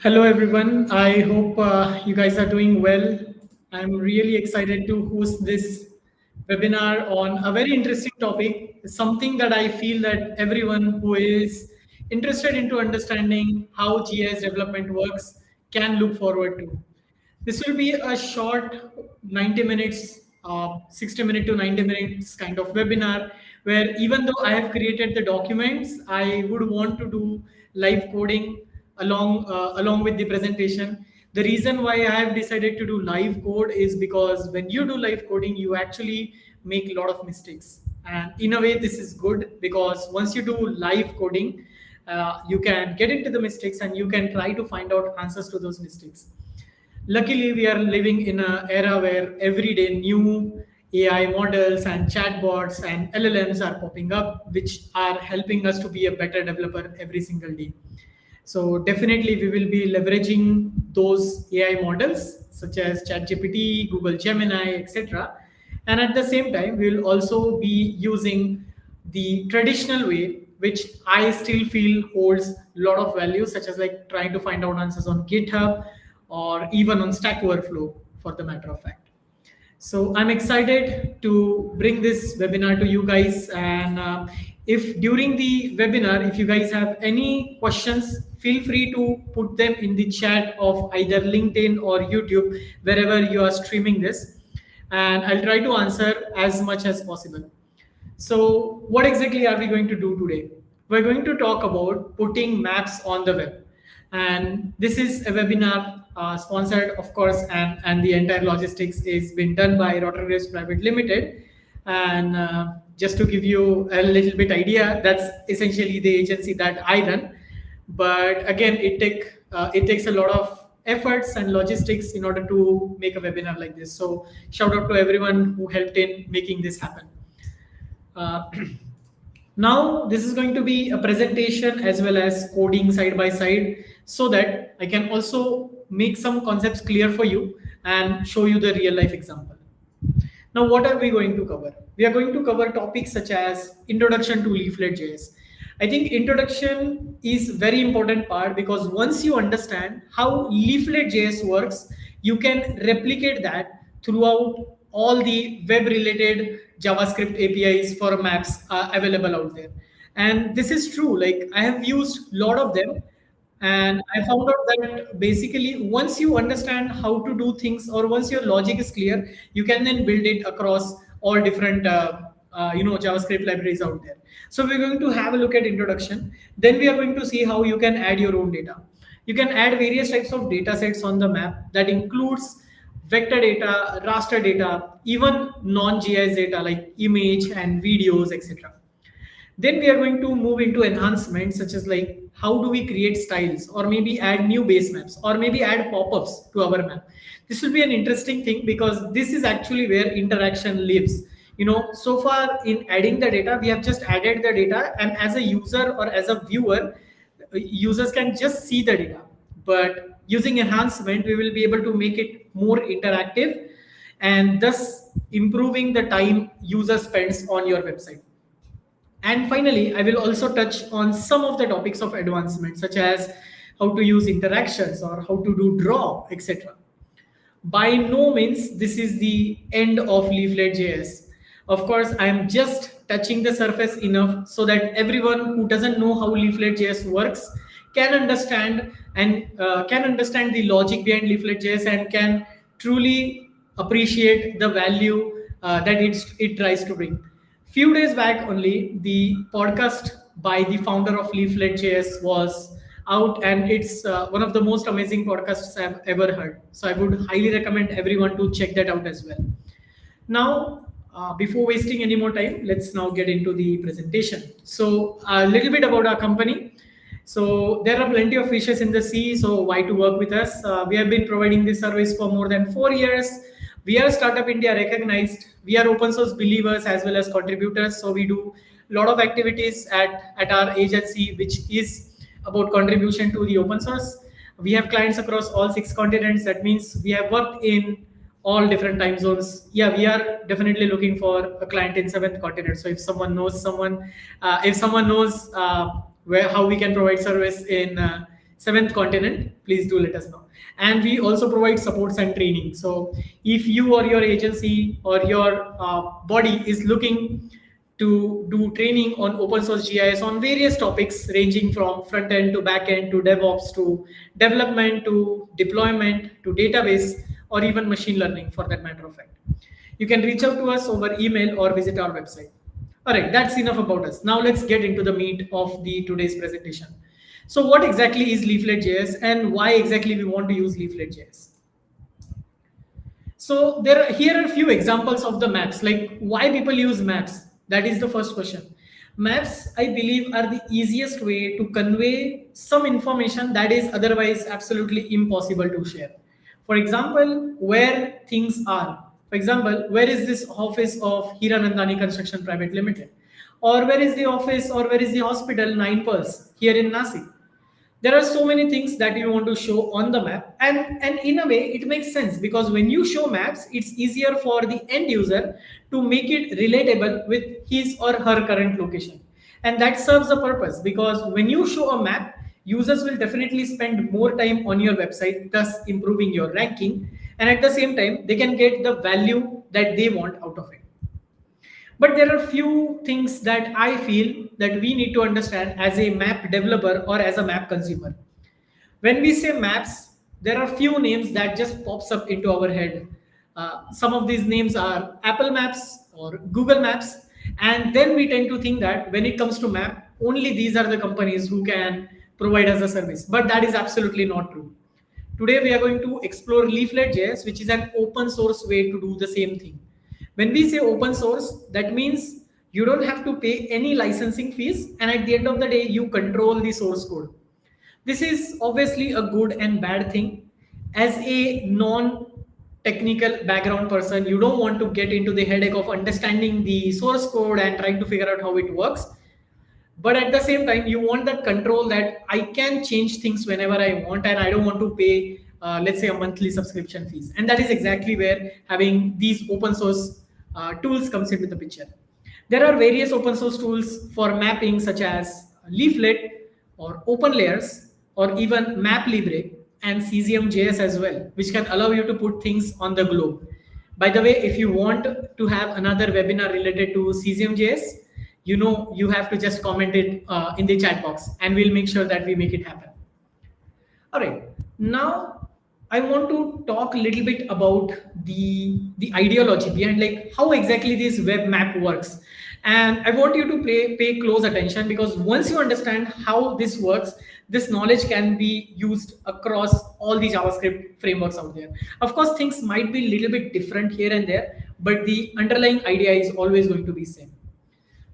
Hello, everyone. I hope you guys are doing well. I'm really excited to host this webinar on a very interesting topic, something that I feel that everyone who is interested into understanding how GIS development works can look forward to. This will be a short 90 minutes, 60 minute to 90 minutes kind of webinar where even though I have created the documents, I would want to do live coding along with the presentation. The reason why I have decided to do live code is because when you do live coding, you actually make a lot of mistakes. And in a way, this is good because once you do live coding, you can get into the mistakes and you can try to find out answers to those mistakes. Luckily, we are living in an era where every day new AI models and chatbots and LLMs are popping up, which are helping us to be a better developer every single day. So definitely we will be leveraging those AI models such as ChatGPT, Google Gemini, etc. And at the same time, we will also be using the traditional way, which I still feel holds a lot of value, such as like trying to find out answers on GitHub or even on Stack Overflow, for the matter of fact. So I'm excited to bring this webinar to you guys. And if during the webinar, if you guys have any questions, feel free to put them in the chat of either LinkedIn or YouTube, wherever you are streaming this. And I'll try to answer as much as possible. So what exactly are we going to do today? We're going to talk about putting maps on the web. And this is a webinar sponsored, of course, and the entire logistics is been done by Rotterdam Private Limited. And just to give you a little bit idea, that's essentially the agency that I run. But again, it takes a lot of efforts and logistics in order to make a webinar like this. So shout out to everyone who helped in making this happen. Uh, Now, this is going to be a presentation as well as coding side by side so that I can also make some concepts clear for you and show you the real life example. Now, what are we going to cover? We are going to cover topics such as introduction to Leaflet.js. I think introduction is very important part because once you understand how Leaflet.js works, you can replicate that throughout all the web related JavaScript APIs for maps available out there. And this is true. Like I have used a lot of them, and I found out that basically once you understand how to do things, or once your logic is clear, you can then build it across all different JavaScript libraries out there. So we're going to have a look at introduction. Then we are going to see how you can add your own data. You can add various types of data sets on the map. That includes vector data, raster data, even non-GIS data like image and videos, etc. Then we are going to move into enhancements such as like how do we create styles, or maybe add new base maps, or maybe add pop-ups to our map. This will be an interesting thing because this is actually where interaction lives. So far in adding the data, we have just added the data, and as a user or as a viewer, users can just see the data. But using enhancement, we will be able to make it more interactive, and thus improving the time user spends on your website. And finally, I will also touch on some of the topics of advancement, such as how to use interactions or how to do draw, etc. By no means this is the end of Leaflet.js. Of course, I am just touching the surface enough so that everyone who doesn't know how Leaflet.js works can understand, and can understand the logic behind Leaflet.js, and can truly appreciate the value that it tries to bring. Few days back only, the podcast by the founder of Leaflet.js was out, and it's one of the most amazing podcasts I've ever heard. So I would highly recommend everyone to check that out as well. Now, before wasting any more time, let's now get into the presentation. So a little bit about our company. So there are plenty of fishes in the sea, so why to work with us? We have been providing this service for more than 4 years. We are Startup India recognized. We are open source believers as well as contributors. So we do a lot of activities at our agency, which is about contribution to the open source. We have clients across all 6 continents. That means we have worked in all different time zones. Yeah, we are definitely looking for a client in 7th continent. So if someone knows someone, if someone knows where how we can provide service in 7th continent, please do let us know. And we also provide supports and training. So if you or your agency or your body is looking to do training on open source GIS on various topics ranging from front end to back end to DevOps to development to deployment to database or even machine learning for that matter of fact, you can reach out to us over email or visit our website. All right, that's enough about us. Now let's get into the meat of the today's presentation. So what exactly is Leaflet.js and why exactly we want to use Leaflet.js? So here are a few examples of the maps, like why people use maps. That is the first question. Maps, I believe, are the easiest way to convey some information that is otherwise absolutely impossible to share. For example, where things are. For example, where is this office of Hiranandani Construction Private Limited? Or where is the office, or where is the hospital 9 Pulse here in Nasik? There are so many things that you want to show on the map, and in a way it makes sense because when you show maps, it's easier for the end user to make it relatable with his or her current location, and that serves a purpose because when you show a map, users will definitely spend more time on your website, thus improving your ranking, and at the same time they can get the value that they want out of it. But there are few things that I feel that we need to understand as a map developer or as a map consumer. When we say maps, there are few names that just pops up into our head. Some of these names are Apple Maps or Google Maps, and then we tend to think that when it comes to map, only these are the companies who can provide us a service. But that is absolutely not true. Today we are going to explore Leaflet.js, which is an open source way to do the same thing. When we say open source, that means you don't have to pay any licensing fees, and at the end of the day, you control the source code. This is obviously a good and bad thing. As a non-technical background person, you don't want to get into the headache of understanding the source code and trying to figure out how it works. But at the same time, you want that control that I can change things whenever I want, and I don't want to pay, let's say, a monthly subscription fees. And that is exactly where having these open source tools comes into the picture. There are various open source tools for mapping such as Leaflet or Open Layers or even Map Libre and Cesium.js as well, which can allow you to put things on the globe. By the way, if you want to have another webinar related to Cesium.js, you have to just comment it in the chat box and we'll make sure that we make it happen. All right, now I want to talk a little bit about the ideology behind like how exactly this web map works. And I want you to pay close attention, because once you understand how this works, this knowledge can be used across all the JavaScript frameworks out there. Of course, things might be a little bit different here and there, but the underlying idea is always going to be same.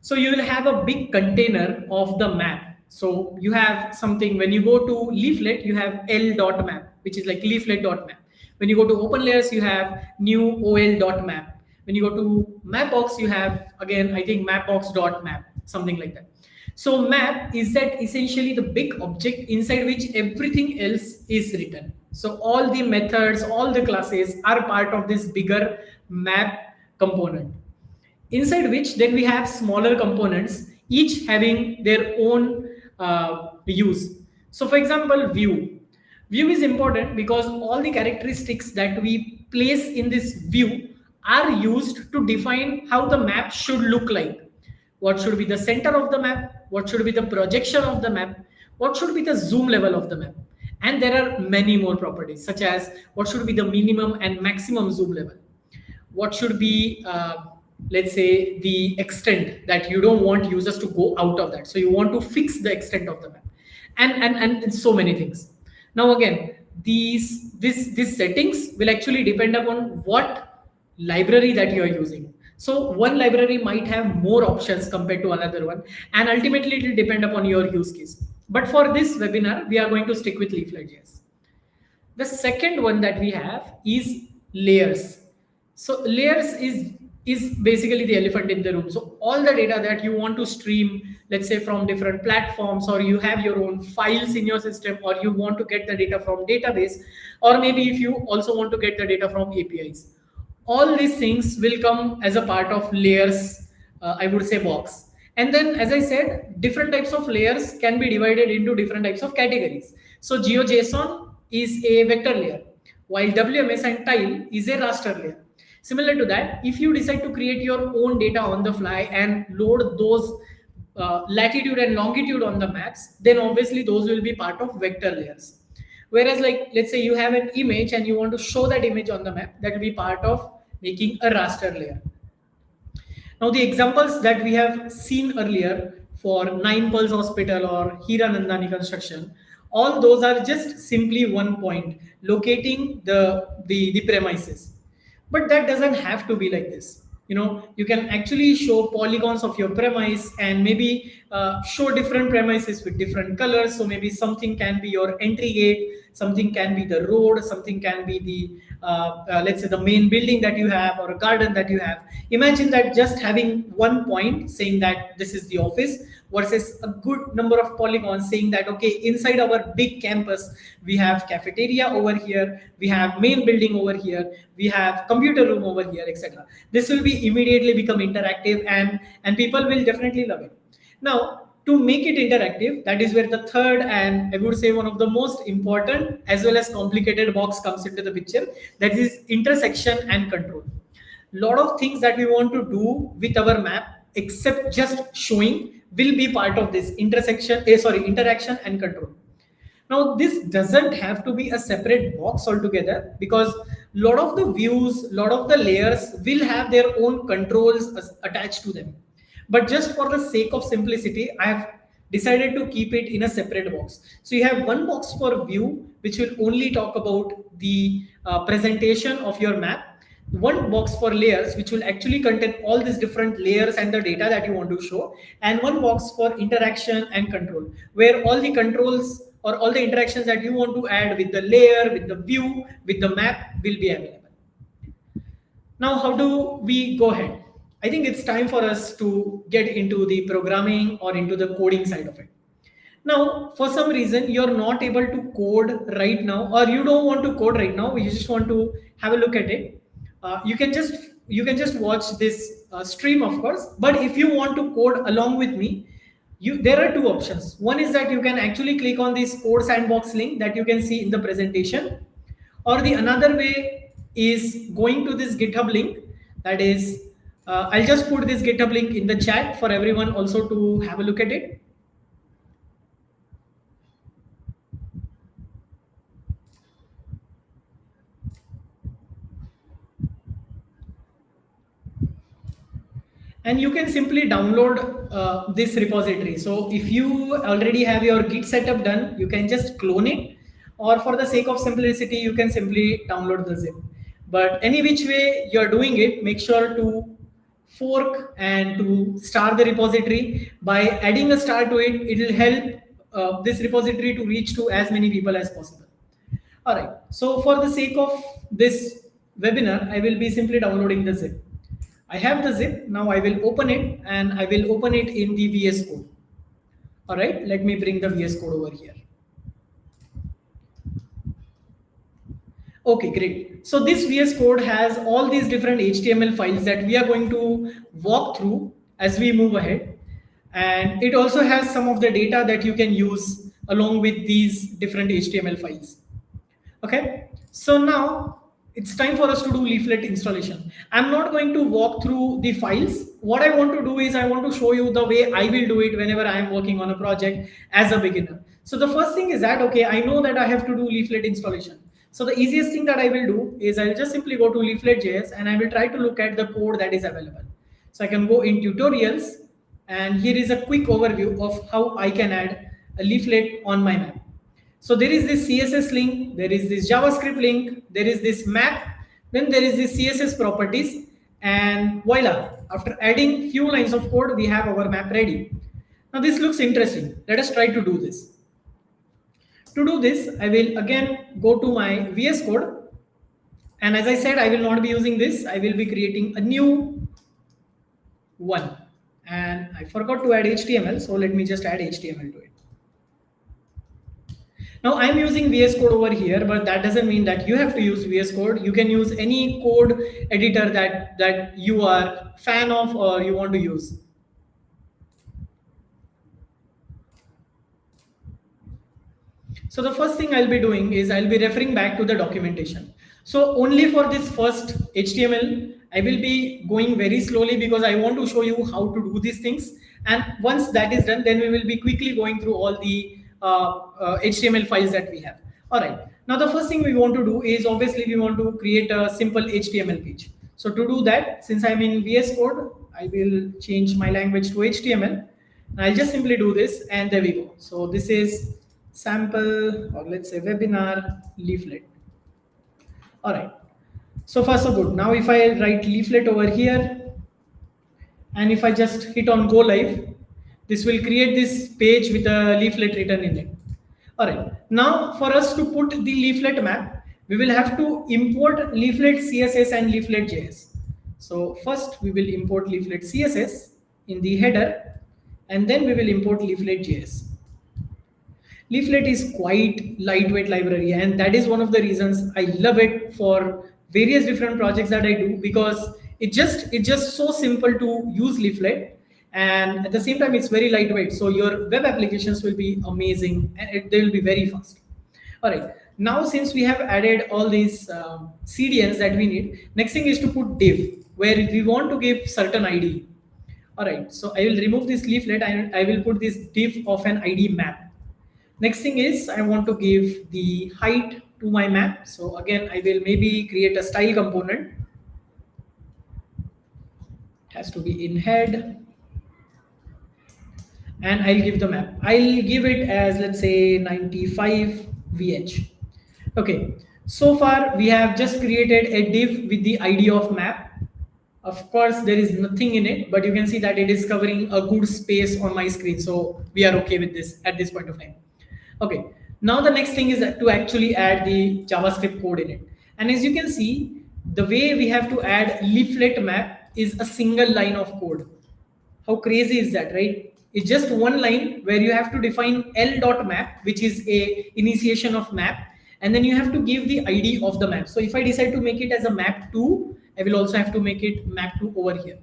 So you will have a big container of the map. So you have something, when you go to Leaflet, you have l.map, which is like leaflet.map. When you go to open layers, you have new ol.map. When you go to Mapbox, you have, again, I think mapbox.map, something like that. So map is that essentially the big object inside which everything else is written. So all the methods, all the classes are part of this bigger map component, inside which then we have smaller components, each having their own use. So for example, view is important because all the characteristics that we place in this view are used to define how the map should look like. What should be the center of the map, what should be the projection of the map, what should be the zoom level of the map. And there are many more properties, such as what should be the minimum and maximum zoom level, what should be let's say the extent that you don't want users to go out of that, so you want to fix the extent of the map, and so many things. Now again, these settings will actually depend upon what library that you are using. So one library might have more options compared to another one, and ultimately it will depend upon your use case. But for this webinar, we are going to stick with Leaflet.js. The second one that we have is layers. So layers is basically the elephant in the room. So all the data that you want to stream, let's say from different platforms, or you have your own files in your system, or you want to get the data from database, or maybe if you also want to get the data from APIs, all these things will come as a part of layers, I would say box. And then, as I said, different types of layers can be divided into different types of categories. So GeoJSON is a vector layer, while WMS and tile is a raster layer. Similar to that, if you decide to create your own data on the fly and load those latitude and longitude on the maps, then obviously those will be part of vector layers. Whereas, like, let's say you have an image and you want to show that image on the map, that will be part of making a raster layer. Now, the examples that we have seen earlier for Nine Pearls Hospital or Hiranandani construction, all those are just simply one point, locating the premises. But that doesn't have to be like this. You can actually show polygons of your premise and maybe show different premises with different colors. So maybe something can be your entry gate, something can be the road, something can be the let's say the main building that you have or a garden that you have. Imagine that just having one point saying that this is the office versus a good number of polygons saying that, okay, inside our big campus, we have cafeteria over here, we have main building over here, we have computer room over here, etc. This will be immediately become interactive, and people will definitely love it. Now, to make it interactive, that is where the third and I would say one of the most important as well as complicated box comes into the picture, that is intersection and control. Lot of things that we want to do with our map except just showing will be part of this interaction and control. Now, this doesn't have to be a separate box altogether, because a lot of the views, a lot of the layers will have their own controls attached to them. But just for the sake of simplicity, I have decided to keep it in a separate box. So you have one box for view, which will only talk about the presentation of your map. One box for layers, which will actually contain all these different layers and the data that you want to show. And one box for interaction and control, where all the controls or all the interactions that you want to add with the layer, with the view, with the map will be available. Now, how do we go ahead? I think it's time for us to get into the programming or into the coding side of it. Now, for some reason, you're not able to code right now, or you don't want to code right now, you just want to have a look at it. You can just you can just watch this stream, of course. But if you want to code along with me, there are two options. One is that you can actually click on this code sandbox link that you can see in the presentation, or the another way is going to this GitHub link. That is, I'll just put this GitHub link in the chat for everyone also to have a look at it. And you can simply download this repository. So if you already have your Git setup done, you can just clone it, or for the sake of simplicity, you can simply download the zip. But any which way you're doing it, make sure to fork and to star the repository. By adding a star to it, it will help this repository to reach to as many people as possible. All right, so for the sake of this webinar, I will be simply downloading the zip. I have the zip. Now I will open it, and I will open it in the VS Code. All right, let me bring the VS Code over here. Okay, great. So this VS Code has all these different HTML files that we are going to walk through as we move ahead. And it also has some of the data that you can use along with these different HTML files. Okay, so now it's time for us to do Leaflet installation. I'm not going to walk through the files. What I want to do is I want to show you the way I will do it whenever I'm working on a project as a beginner. So the first thing is that, okay, I know that I have to do Leaflet installation. So the easiest thing that I will do is I'll just simply go to Leaflet.js and I will try to look at the code that is available. So I can go in tutorials, and here is a quick overview of how I can add a leaflet on my map. So there is this CSS link, there is this JavaScript link, there is this map, then there is this CSS properties, and voila, after adding few lines of code, we have our map ready. Now this looks interesting. Let us try to do this. To do this, I will again go to my VS Code. And as I said, I will not be using this. I will be creating a new one. And I forgot to add HTML, so let me just add HTML to it. Now I'm using VS Code over here, but that doesn't mean that you have to use VS Code. You can use any code editor that you are fan of or you want to use. So the first thing I'll be doing is I'll be referring back to the documentation. So only for this first HTML, I will be going very slowly because I want to show you how to do these things. And once that is done, then we will be quickly going through all the HTML files that we have. All right. Now the first thing we want to do is obviously we want to create a simple HTML page. So to do that, since I'm in VS Code, I will change my language to HTML. And I'll just simply do this, and there we go. So this is sample, or let's say webinar leaflet. All right. So far so good. Now if I write leaflet over here, and if I just hit on go live, this will create this page with a leaflet written in it. All right. Now for us to put the leaflet map, we will have to import leaflet CSS and Leaflet.js. So first we will import leaflet CSS in the header, and then we will import Leaflet.js. Leaflet is quite lightweight library, and that is one of the reasons I love it for various different projects that I do, because it's just so simple to use Leaflet, and at the same time it's very lightweight. So your web applications will be amazing, and they will be very fast. All right. Now since we have added all these CDNs that we need, next thing is to put div, where we want to give certain ID. All right. So I will remove this leaflet and I will put this div of an ID map. Next thing is I want to give the height to my map. So again, I will maybe create a style component. It has to be in head. And I'll give the map. I'll give it as, let's say, 95 VH. Okay. So far, we have just created a div with the ID of map. Of course, there is nothing in it, but you can see that it is covering a good space on my screen. So we are okay with this at this point of time. Okay, now the next thing is to actually add the JavaScript code in it. And as you can see, the way we have to add leaflet map is a single line of code. How crazy is that, right? It's just one line where you have to define l.map, which is a initiation of map, and then you have to give the ID of the map. So if I decide to make it as a map 2, I will also have to make it map to over here.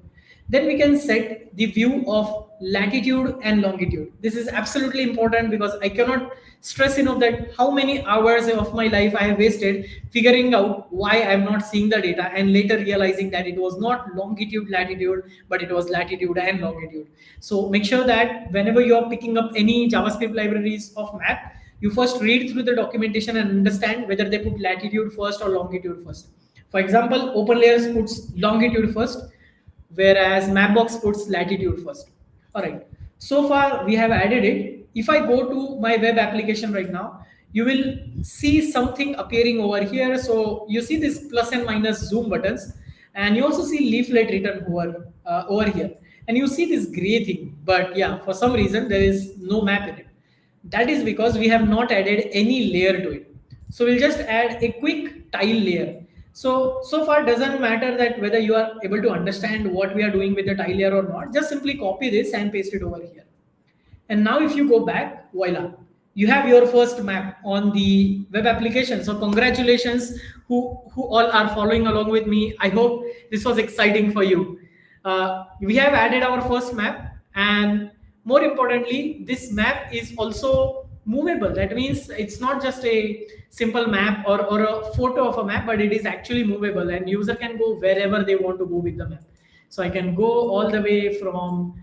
Then we can set the view of latitude and longitude. This is absolutely important because I cannot stress enough that how many hours of my life I have wasted figuring out why I'm not seeing the data and later realizing that it was not longitude, latitude, but it was latitude and longitude. So make sure that whenever you are picking up any JavaScript libraries of map, you first read through the documentation and understand whether they put latitude first or longitude first. For example, OpenLayers puts longitude first, whereas Mapbox puts latitude first. All right. So far, we have added it. If I go to my web application right now, you will see something appearing over here. So you see this plus and minus zoom buttons, and you also see leaflet written over here. And you see this gray thing. But yeah, for some reason, there is no map in it. That is because we have not added any layer to it. So we'll just add a quick tile layer. So far doesn't matter that whether you are able to understand what we are doing with the tile layer or not. Just simply copy this and paste it over here. And now if you go back, voila, you have your first map on the web application. So congratulations who all are following along with me. I hope this was exciting for you. We have added our first map, and more importantly, this map is also movable. That means it's not just a simple map or a photo of a map, but it is actually movable and user can go wherever they want to go with the map. So I can go all the way from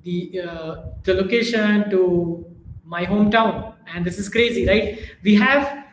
the location to my hometown, and this is crazy, right? We have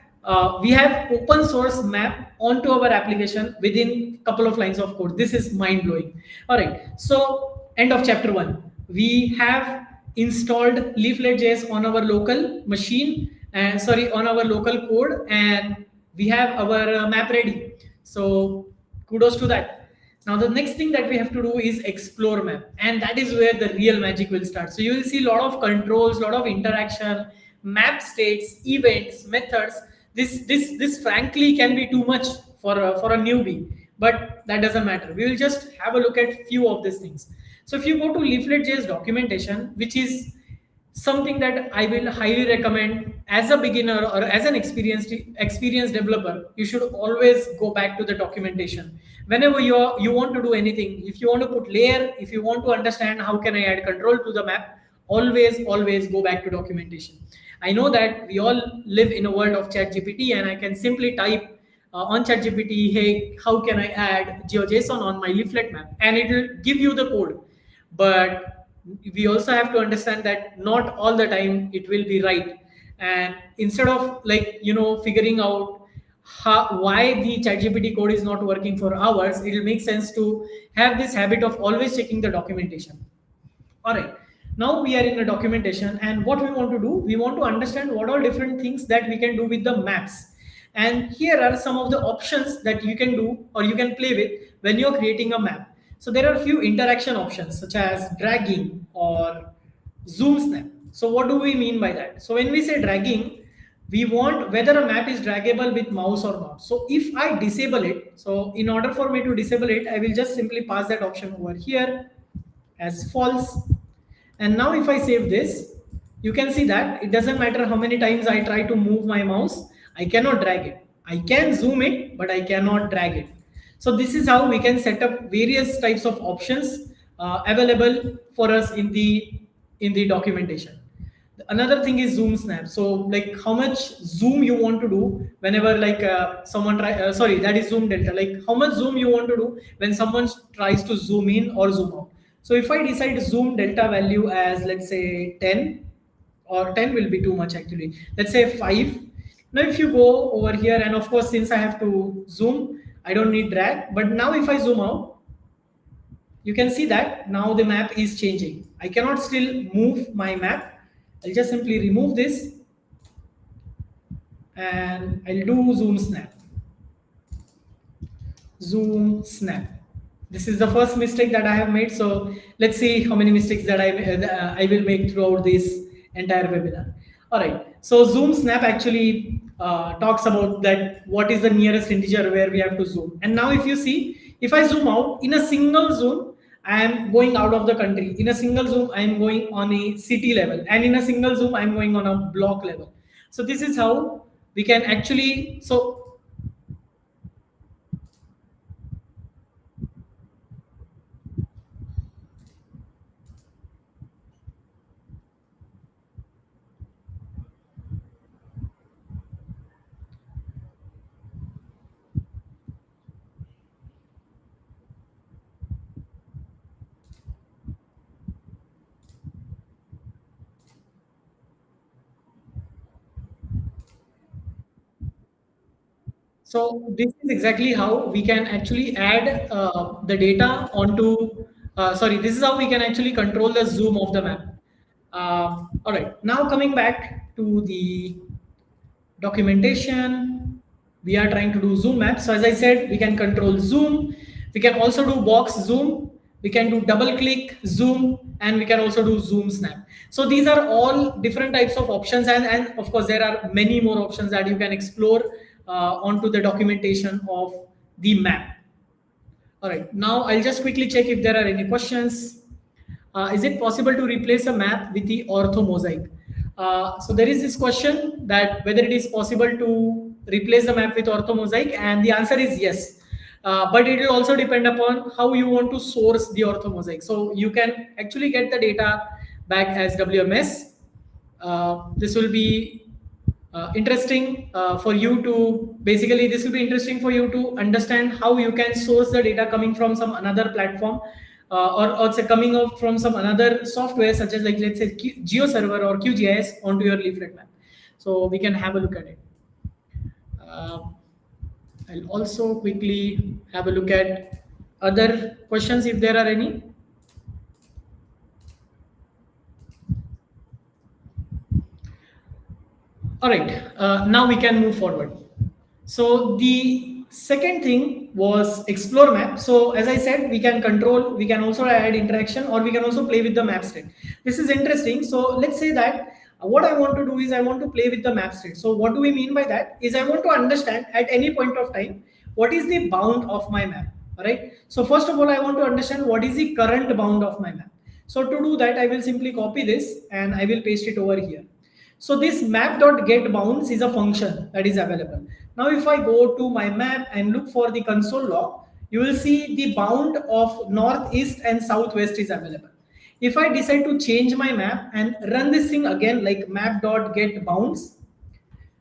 open source map onto our application within couple of lines of code. This is mind blowing. All right, so end of chapter 1. We have installed Leaflet.js on our local machine, and sorry, on our local code, and we have our map ready. So kudos to that. Now the next thing that we have to do is explore map, and that is where the real magic will start. So you will see a lot of controls, a lot of interaction, map states, events, methods. This frankly can be too much for a newbie, but that doesn't matter. We will just have a look at few of these things. So if you go to Leaflet.js documentation, which is something that I will highly recommend as a beginner or as an experienced developer, you should always go back to the documentation. Whenever you want to do anything, if you want to put layer, if you want to understand how can I add control to the map, always go back to documentation. I know that we all live in a world of ChatGPT, and I can simply type on ChatGPT, hey, how can I add GeoJSON on my leaflet map? And it will give you the code. But we also have to understand that not all the time it will be right. And instead of figuring out why the ChatGPT code is not working for hours, it will make sense to have this habit of always checking the documentation. All right. Now we are in the documentation, and what we want to do, we want to understand what all different things that we can do with the maps. And here are some of the options that you can do or you can play with when you're creating a map. So there are a few interaction options such as dragging or zoom snap. So what do we mean by that? So when we say dragging, we want whether a map is draggable with mouse or not. So if I disable it, so in order for me to disable it, I will just simply pass that option over here as false. And now if I save this, you can see that it doesn't matter how many times I try to move my mouse, I cannot drag it. I can zoom it, but I cannot drag it. So this is how we can set up various types of options available for us in the documentation. Another thing is zoom snap. So like how much zoom you want to do whenever someone sorry, that is zoom delta. Like how much zoom you want to do when someone tries to zoom in or zoom out. So if I decide zoom delta value as, let's say 10, or 10 will be too much actually. Let's say 5. Now if you go over here, and of course since I have to zoom, I don't need drag. But now if I zoom out, you can see that now the map is changing. I cannot still move my map. I'll just simply remove this and I'll do zoom snap. Zoom snap. This is the first mistake that I have made. So let's see how many mistakes that I will make throughout this entire webinar. All right. So zoom snap actually talks about that what is the nearest integer where we have to zoom. And now if you see, if I zoom out in a single zoom, I am going out of the country. In a single zoom, I am going on a city level. And in a single zoom, I am going on a block level. So this is how we can actually, So this is exactly how we can actually add the data onto, sorry, this is how we can actually control the zoom of the map. All right, now coming back to the documentation, we are trying to do zoom map. So as I said, we can control zoom, we can also do box zoom, we can do double click zoom, and we can also do zoom snap. So these are all different types of options, and of course there are many more options that you can explore onto the documentation of the map. All right, now I'll just quickly check if there are any questions. Is it possible to replace a map with the ortho mosaic? So there is this question that whether it is possible to replace the map with ortho mosaic, and the answer is yes. But it will also depend upon how you want to source the ortho mosaic. So you can actually get the data back as WMS. This will be interesting for you to basically this will be interesting for you to understand how you can source the data coming from some another platform or say coming up from some another software such as like let's say GeoServer or QGIS onto your leaflet map. So we can have a look at it. uh, I'll also quickly have a look at other questions if there are any. All right, now we can move forward. So the second thing was explore map. So as I said, we can control, we can also add interaction, or we can also play with the map state. This is interesting. So let's say that what I want to do is I want to play with the map state. So what do we mean by that? Is I want to understand at any point of time what is the bound of my map. All right. So first of all, I want to understand what is the current bound of my map. So to do that, I will simply copy this and I will paste it over here. So this map.getBounds is a function that is available. Now if I go to my map and look for the console log, you will see the bound of north, east and southwest is available. If I decide to change my map and run this thing again like map.getBounds,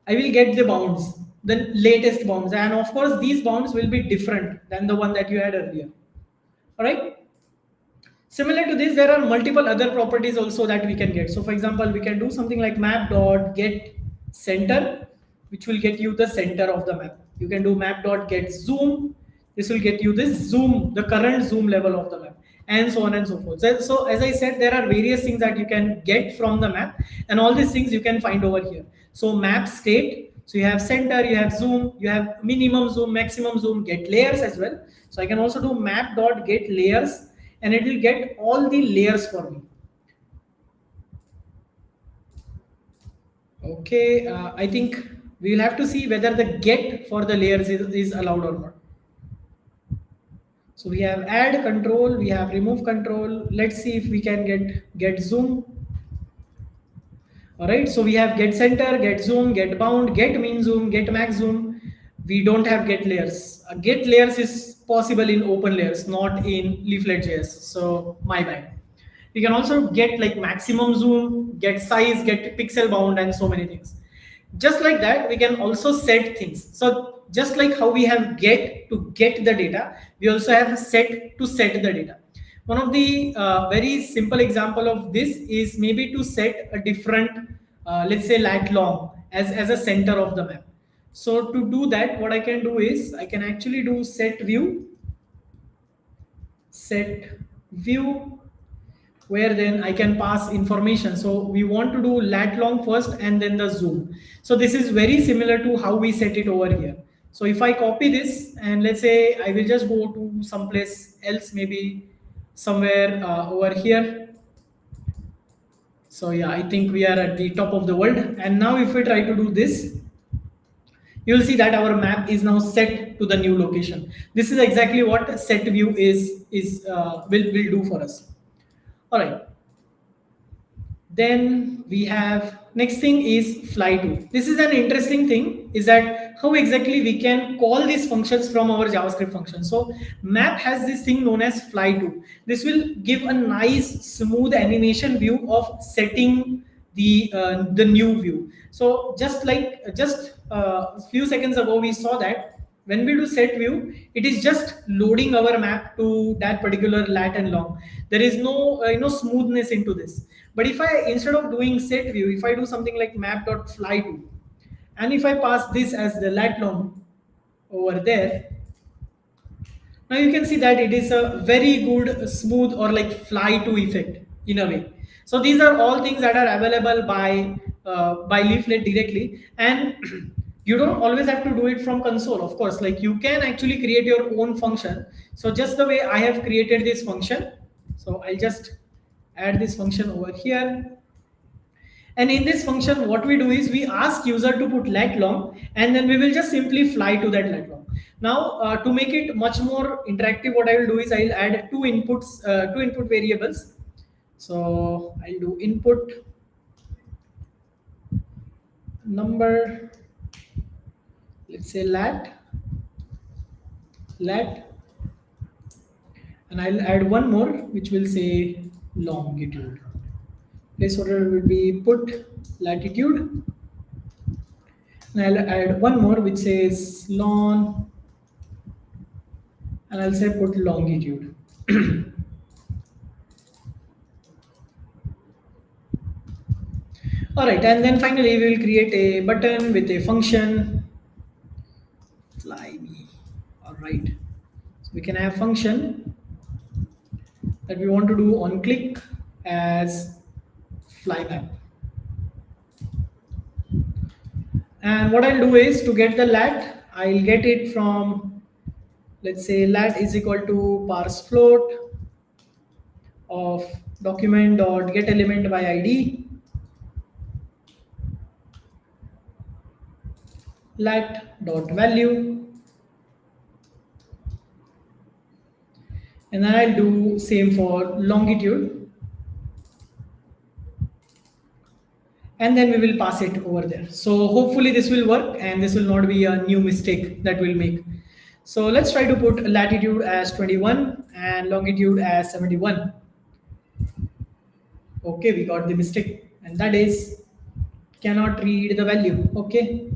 I will get the bounds, the latest bounds. And of course, these bounds will be different than the one that you had earlier. All right. Similar to this, there are multiple other properties also that we can get. So for example, we can do something like map.getCenter, which will get you the center of the map. You can do map.getZoom. This will get you this zoom, the current zoom level of the map, and so on and so forth. So as I said, there are various things that you can get from the map, and all these things you can find over here. So map state. So you have center, you have zoom, you have minimum zoom, maximum zoom, get layers as well. So I can also do map.getLayers, and it will get all the layers for me. Okay, I think we will have to see whether the get for the layers is allowed or not. So we have add control, we have remove control. Let's see if we can get zoom. All right, so we have get center, get zoom, get bound, get min zoom, get max zoom. We don't have get layers. Get layers is possible in open layers, not in Leaflet.js. So my bad. We can also get like maximum zoom, get size, get pixel bound, and so many things. Just like that, we can also set things. So just like how we have get to get the data, we also have set to set the data. One of the very simple example of this is maybe to set a different, let's say lat long as a center of the map. So to do that, what I can do is I can actually do set view, where then I can pass information. So we want to do lat long first and then the zoom. So this is very similar to how we set it over here. So if I copy this and let's say I will just go to someplace else, maybe somewhere over here. So yeah, I think we are at the top of the world. And now if we try to do this, you will see that our map is now set to the new location. This is exactly what set view will do for us. All right. Then we have next thing is fly to. This is an interesting thing, is that how exactly we can call these functions from our JavaScript function. So map has this thing known as fly to. This will give a nice smooth animation view of setting the new view. So just a few seconds ago we saw that when we do set view, it is just loading our map to that particular lat and long. There is no smoothness into this. But if I, instead of doing set view, if I do something like map.fly to, and if I pass this as the lat long, over there, now you can see that it is a very good smooth or like fly to effect in a way. So these are all things that are available by Leaflet directly, and you don't always have to do it from console. Of course, like you can actually create your own function. So just the way I have created this function, so I'll just add this function over here. And in this function, what we do is we ask user to put lat long, and then we will just simply fly to that lat long. Now, to make it much more interactive, what I will do is I'll add two input variables. So I'll do input number, let's say lat, and I'll add one more, which will say longitude. Placeholder will be put latitude, and I'll add one more, which says long, and I'll say put longitude. All right, and then finally we will create a button with a function fly me. All right, so we can have function that we want to do on click as fly map. And what I'll do is to get the lat, I'll get it from, let's say lat is equal to parse float of document dot get element by id lat dot value, and then I'll do same for longitude, and then we will pass it over there. So hopefully this will work and this will not be a new mistake that we'll make. So let's try to put latitude as 21 and longitude as 71. Okay, we got the mistake, and that is cannot read the value. Okay,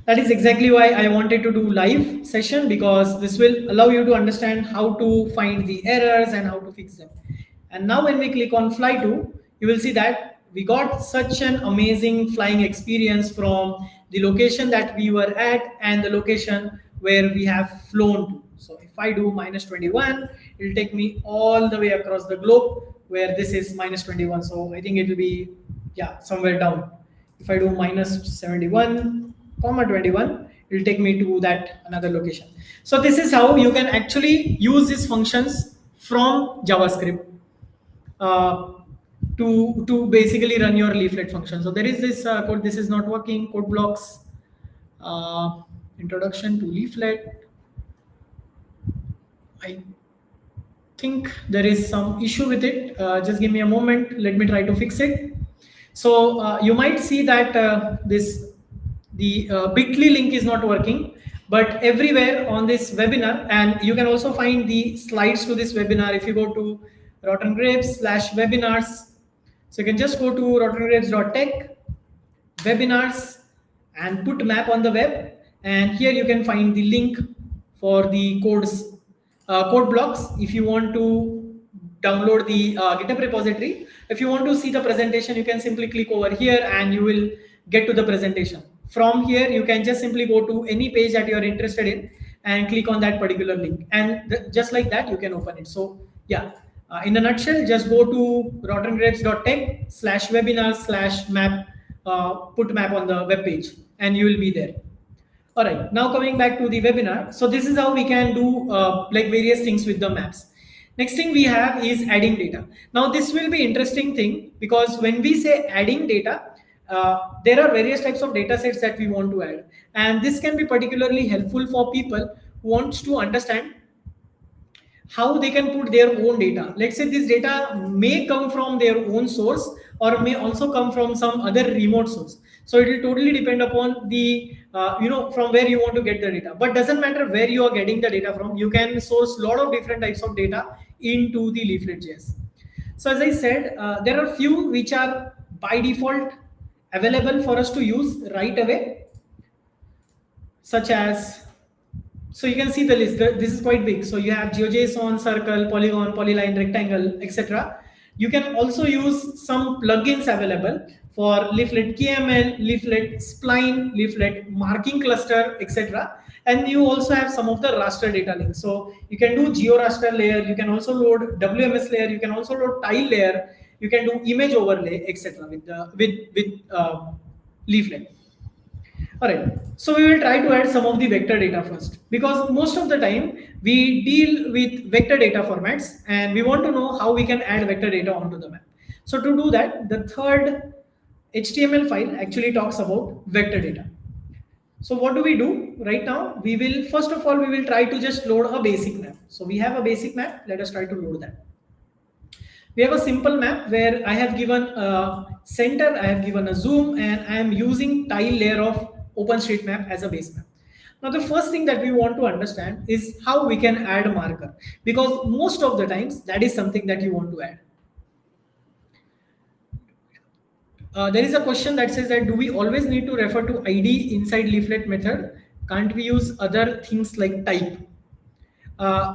that is exactly why I wanted to do live session, because this will allow you to understand how to find the errors and how to fix them. And now when we click on fly to, you will see that we got such an amazing flying experience from the location that we were at and the location where we have flown to. So if I do -21, it will take me all the way across the globe where this is -21. So I think it will be, yeah, somewhere down. If I do -71, 21, it will take me to that another location. So this is how you can actually use these functions from JavaScript to basically run your leaflet function. So there is this code. This is not working. Code blocks. Introduction to leaflet. I think there is some issue with it. Just give me a moment. Let me try to fix it. So you might see that the bit.ly link is not working, but everywhere on this webinar, and you can also find the slides to this webinar if you go to rottengrapes/webinars. So you can just go to rottengrapes.tech webinars and put map on the web, and here you can find the link for the code blocks. If you want to download the GitHub repository, if you want to see the presentation, you can simply click over here and you will get to the presentation. From here, you can just simply go to any page that you're interested in and click on that particular link, and just like that you can open it. So yeah, in a nutshell, just go to rottengrapes.tech/webinar/map, put map on the web page, and you will be there. All right, now coming back to the webinar. So this is how we can do like various things with the maps. Next thing we have is adding data. Now this will be interesting thing, because when we say adding data, there are various types of data sets that we want to add, and this can be particularly helpful for people who wants to understand how they can put their own data. Let's say this data may come from their own source or may also come from some other remote source. So it will totally depend upon the from where you want to get the data. But doesn't matter where you are getting the data from, you can source a lot of different types of data into the Leaflet.js. So as I said, there are few which are by default available for us to use right away, such as, so you can see the list. This is quite big. So you have GeoJSON, circle, polygon, polyline, rectangle, etc. You can also use some plugins available for Leaflet KML, Leaflet Spline, Leaflet Marking Cluster, etc. And you also have some of the raster data links. So you can do GeoRaster layer, you can also load WMS layer, you can also load tile layer, you can do image overlay, etc. with Leaflet. All right, so we will try to add some of the vector data first, because most of the time we deal with vector data formats and we want to know how we can add vector data onto the map. So to do that, the third HTML file actually talks about vector data. So what do we do right now? We will, first of all, we will try to just load a basic map. So we have a basic map. Let us try to load that. We have a simple map where I have given a center, I have given a zoom, and I am using tile layer of OpenStreetMap as a base map. Now, the first thing that we want to understand is how we can add a marker, because most of the times that is something that you want to add. There is a question that says that do we always need to refer to ID inside leaflet method? Can't we use other things like type?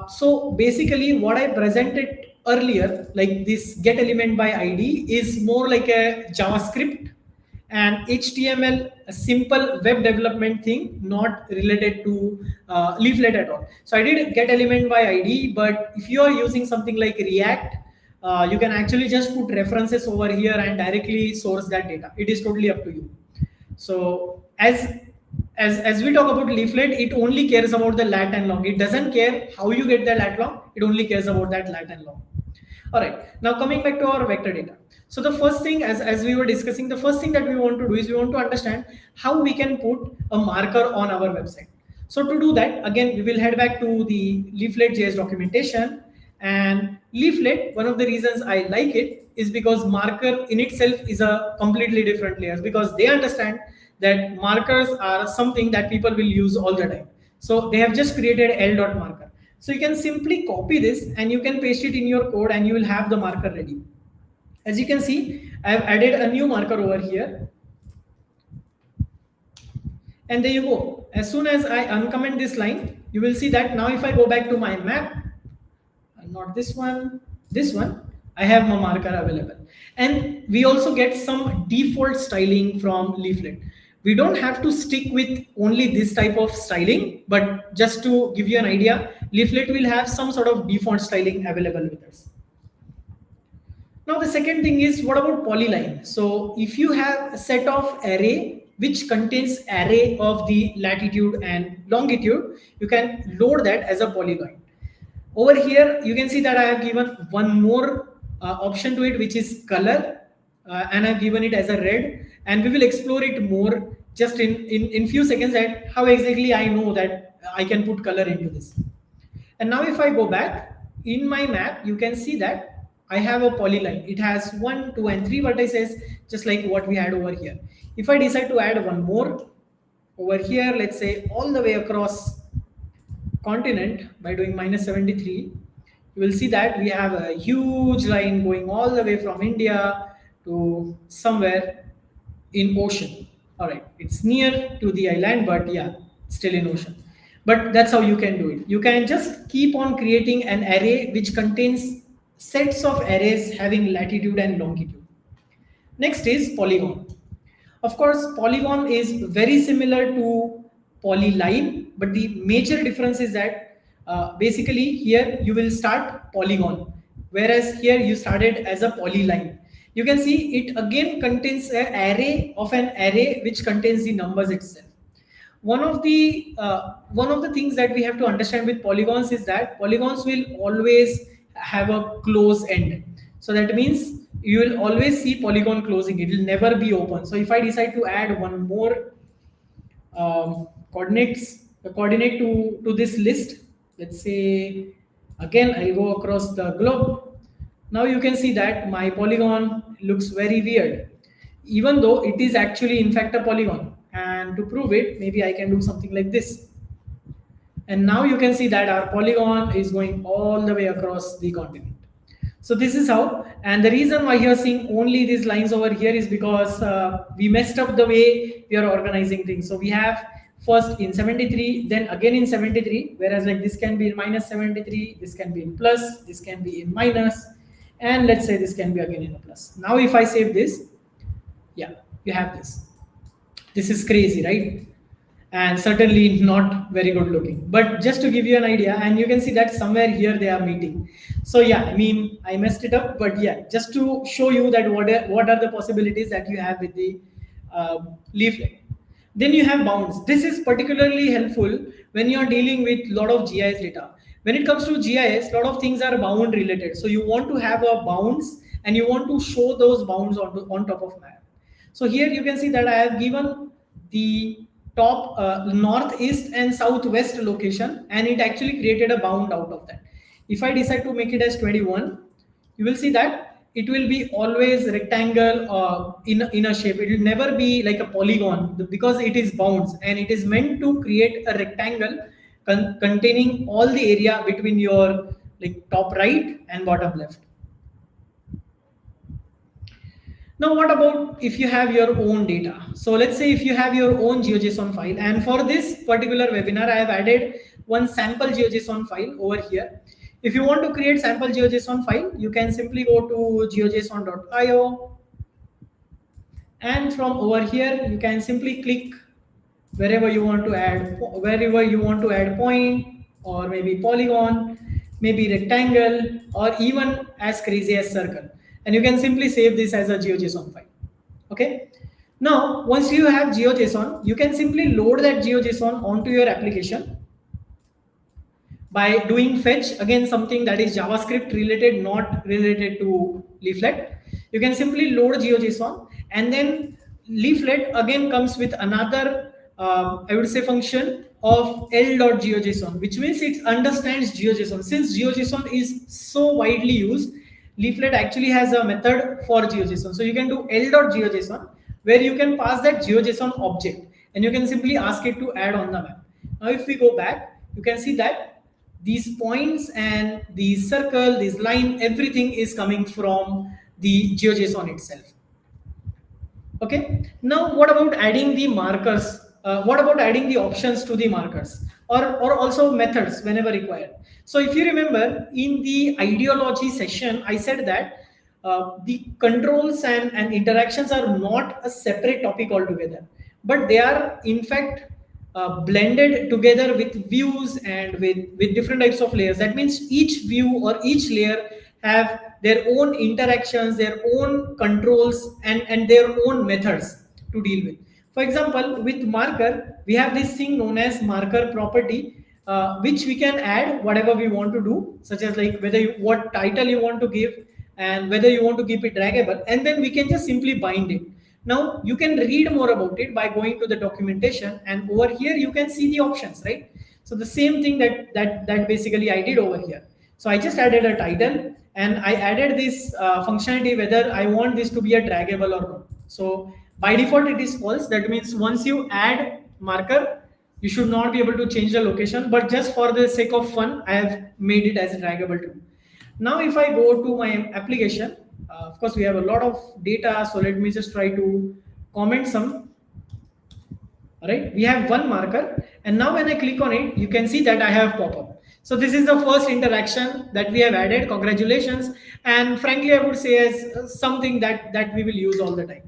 So basically what I presented earlier, like this get element by ID, is more like a JavaScript and HTML, a simple web development thing, not related to Leaflet at all. So I did get element by ID, but if you are using something like React, you can actually just put references over here and directly source that data. It is totally up to you. So as we talk about Leaflet, it only cares about the lat and long. It doesn't care how you get the lat long. It only cares about that lat and long. All right. Now coming back to our vector data. So the first thing, as we were discussing, the first thing that we want to do is we want to understand how we can put a marker on our website. So to do that, again, we will head back to the Leaflet.js documentation. And Leaflet, one of the reasons I like it is because marker in itself is a completely different layer, because they understand that markers are something that people will use all the time. So they have just created l.marker. So you can simply copy this and you can paste it in your code and you will have the marker ready. As you can see, I have added a new marker over here. And there you go. As soon as I uncomment this line, you will see that now if I go back to my map, not this one, I have my marker available. And we also get some default styling from Leaflet. We don't have to stick with only this type of styling, but just to give you an idea, Leaflet will have some sort of default styling available with us. Now the second thing is, what about polyline? So if you have a set of array which contains array of the latitude and longitude, you can load that as a polygon. Over here, you can see that I have given one more option to it, which is color, and I've given it as a red, and we will explore it more just in few seconds at how exactly I know that I can put color into this. And now if I go back in my map, you can see that I have a polyline. It has 1, 2, and 3 vertices, just like what we had over here. If I decide to add one more over here, let's say all the way across continent by doing -73, you will see that we have a huge line going all the way from India to somewhere in ocean. All right, it's near to the island, but yeah, still in ocean. But that's how you can do it. You can just keep on creating an array which contains sets of arrays having latitude and longitude. Next is polygon. Of course, polygon is very similar to polyline, but the major difference is that basically here you will start polygon, whereas here you started as a polyline. You can see it again contains an array of an array which contains the numbers itself. One of the things that we have to understand with polygons is that polygons will always have a close end. So that means you will always see polygon closing. It will never be open. So if I decide to add one more coordinate to this list, let's say again I'll go across the globe. Now you can see that my polygon looks very weird, even though it is actually in fact a polygon. And to prove it, maybe I can do something like this. And now you can see that our polygon is going all the way across the continent. So this is how, and the reason why you're seeing only these lines over here is because we messed up the way we are organizing things. So we have first in 73, then again in 73, whereas like this can be in -73, this can be in plus, this can be in minus. And let's say this can be again in a plus. Now if I save this, yeah, you have this. This is crazy, right? And certainly not very good looking. But just to give you an idea, and you can see that somewhere here they are meeting. So yeah, I mean, I messed it up, but yeah, just to show you that what are the possibilities that you have with the leaflet. Then you have bounds. This is particularly helpful when you are dealing with a lot of GIS data. When it comes to GIS, a lot of things are bound related. So you want to have a bounds and you want to show those bounds on top of map. So here you can see that I have given the top northeast and southwest location, and it actually created a bound out of that. If I decide to make it as 21, you will see that it will be always rectangle in a shape. It will never be like a polygon because it is bounds and it is meant to create a rectangle containing all the area between your like top right and bottom left. Now, what about if you have your own data? So let's say if you have your own GeoJSON file, and for this particular webinar, I have added one sample GeoJSON file over here. If you want to create sample GeoJSON file, you can simply go to geojson.io, and from over here, you can simply click wherever you want to add point, or maybe polygon, maybe rectangle, or even as crazy as circle, and you can simply save this as a GeoJSON file. Okay, now once you have GeoJSON, you can simply load that GeoJSON onto your application by doing fetch, again something that is JavaScript related, not related to Leaflet. You can simply load GeoJSON, and then Leaflet again comes with another I would say function of l.geojson, which means it understands GeoJSON. Since GeoJSON is so widely used, Leaflet actually has a method for GeoJSON. So you can do l.geojson, where you can pass that GeoJSON object, and you can simply ask it to add on the map. Now if we go back, you can see that these points and the circle, this line, everything is coming from the GeoJSON itself. Okay, now what about adding the markers? What about adding the options to the markers, or also methods whenever required? So if you remember in the ideology session, I said that the controls and interactions are not a separate topic altogether, but they are in fact blended together with views and with different types of layers. That means each view or each layer have their own interactions, their own controls, and their own methods to deal with. For example, with marker, we have this thing known as marker property, which we can add whatever we want to do, such as like what title you want to give, and whether you want to keep it draggable, and then we can just simply bind it. Now you can read more about it by going to the documentation, and over here you can see the options, right? So the same thing that basically I did over here. So I just added a title, and I added this functionality whether I want this to be a draggable or not. So by default it is false. That means once you add marker, you should not be able to change the location, but just for the sake of fun, I have made it as a draggable too. Now if I go to my application, of course we have a lot of data, so let me just try to comment some. All right, we have one marker, and now when I click on it, you can see that I have pop-up. So this is the first interaction that we have added. Congratulations. And frankly, I would say as something that we will use all the time.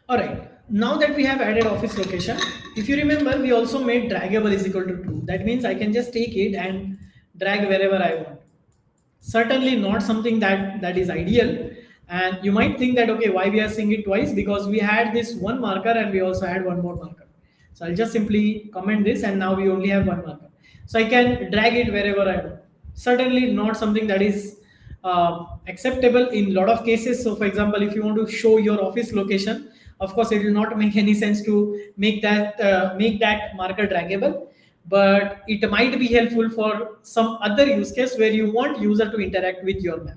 All right, now that we have added office location, if you remember, we also made draggable is equal to true. That means I can just take it and drag wherever I want. Certainly not something that is ideal. And you might think that, okay, why we are seeing it twice? Because we had this one marker and we also had one more marker. So I'll just simply comment this, and now we only have one marker. So I can drag it wherever I want. Certainly not something that is acceptable in a lot of cases. So for example, if you want to show your office location, of course, it will not make any sense to make that marker draggable, but it might be helpful for some other use case where you want user to interact with your map.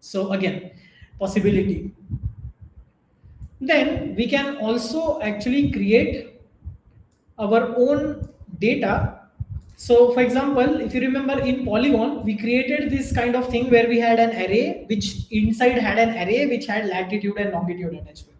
So again, possibility. Then we can also actually create our own data. So for example, if you remember in Polygon, we created this kind of thing where we had an array, which inside had an array which had latitude and longitude attached to it.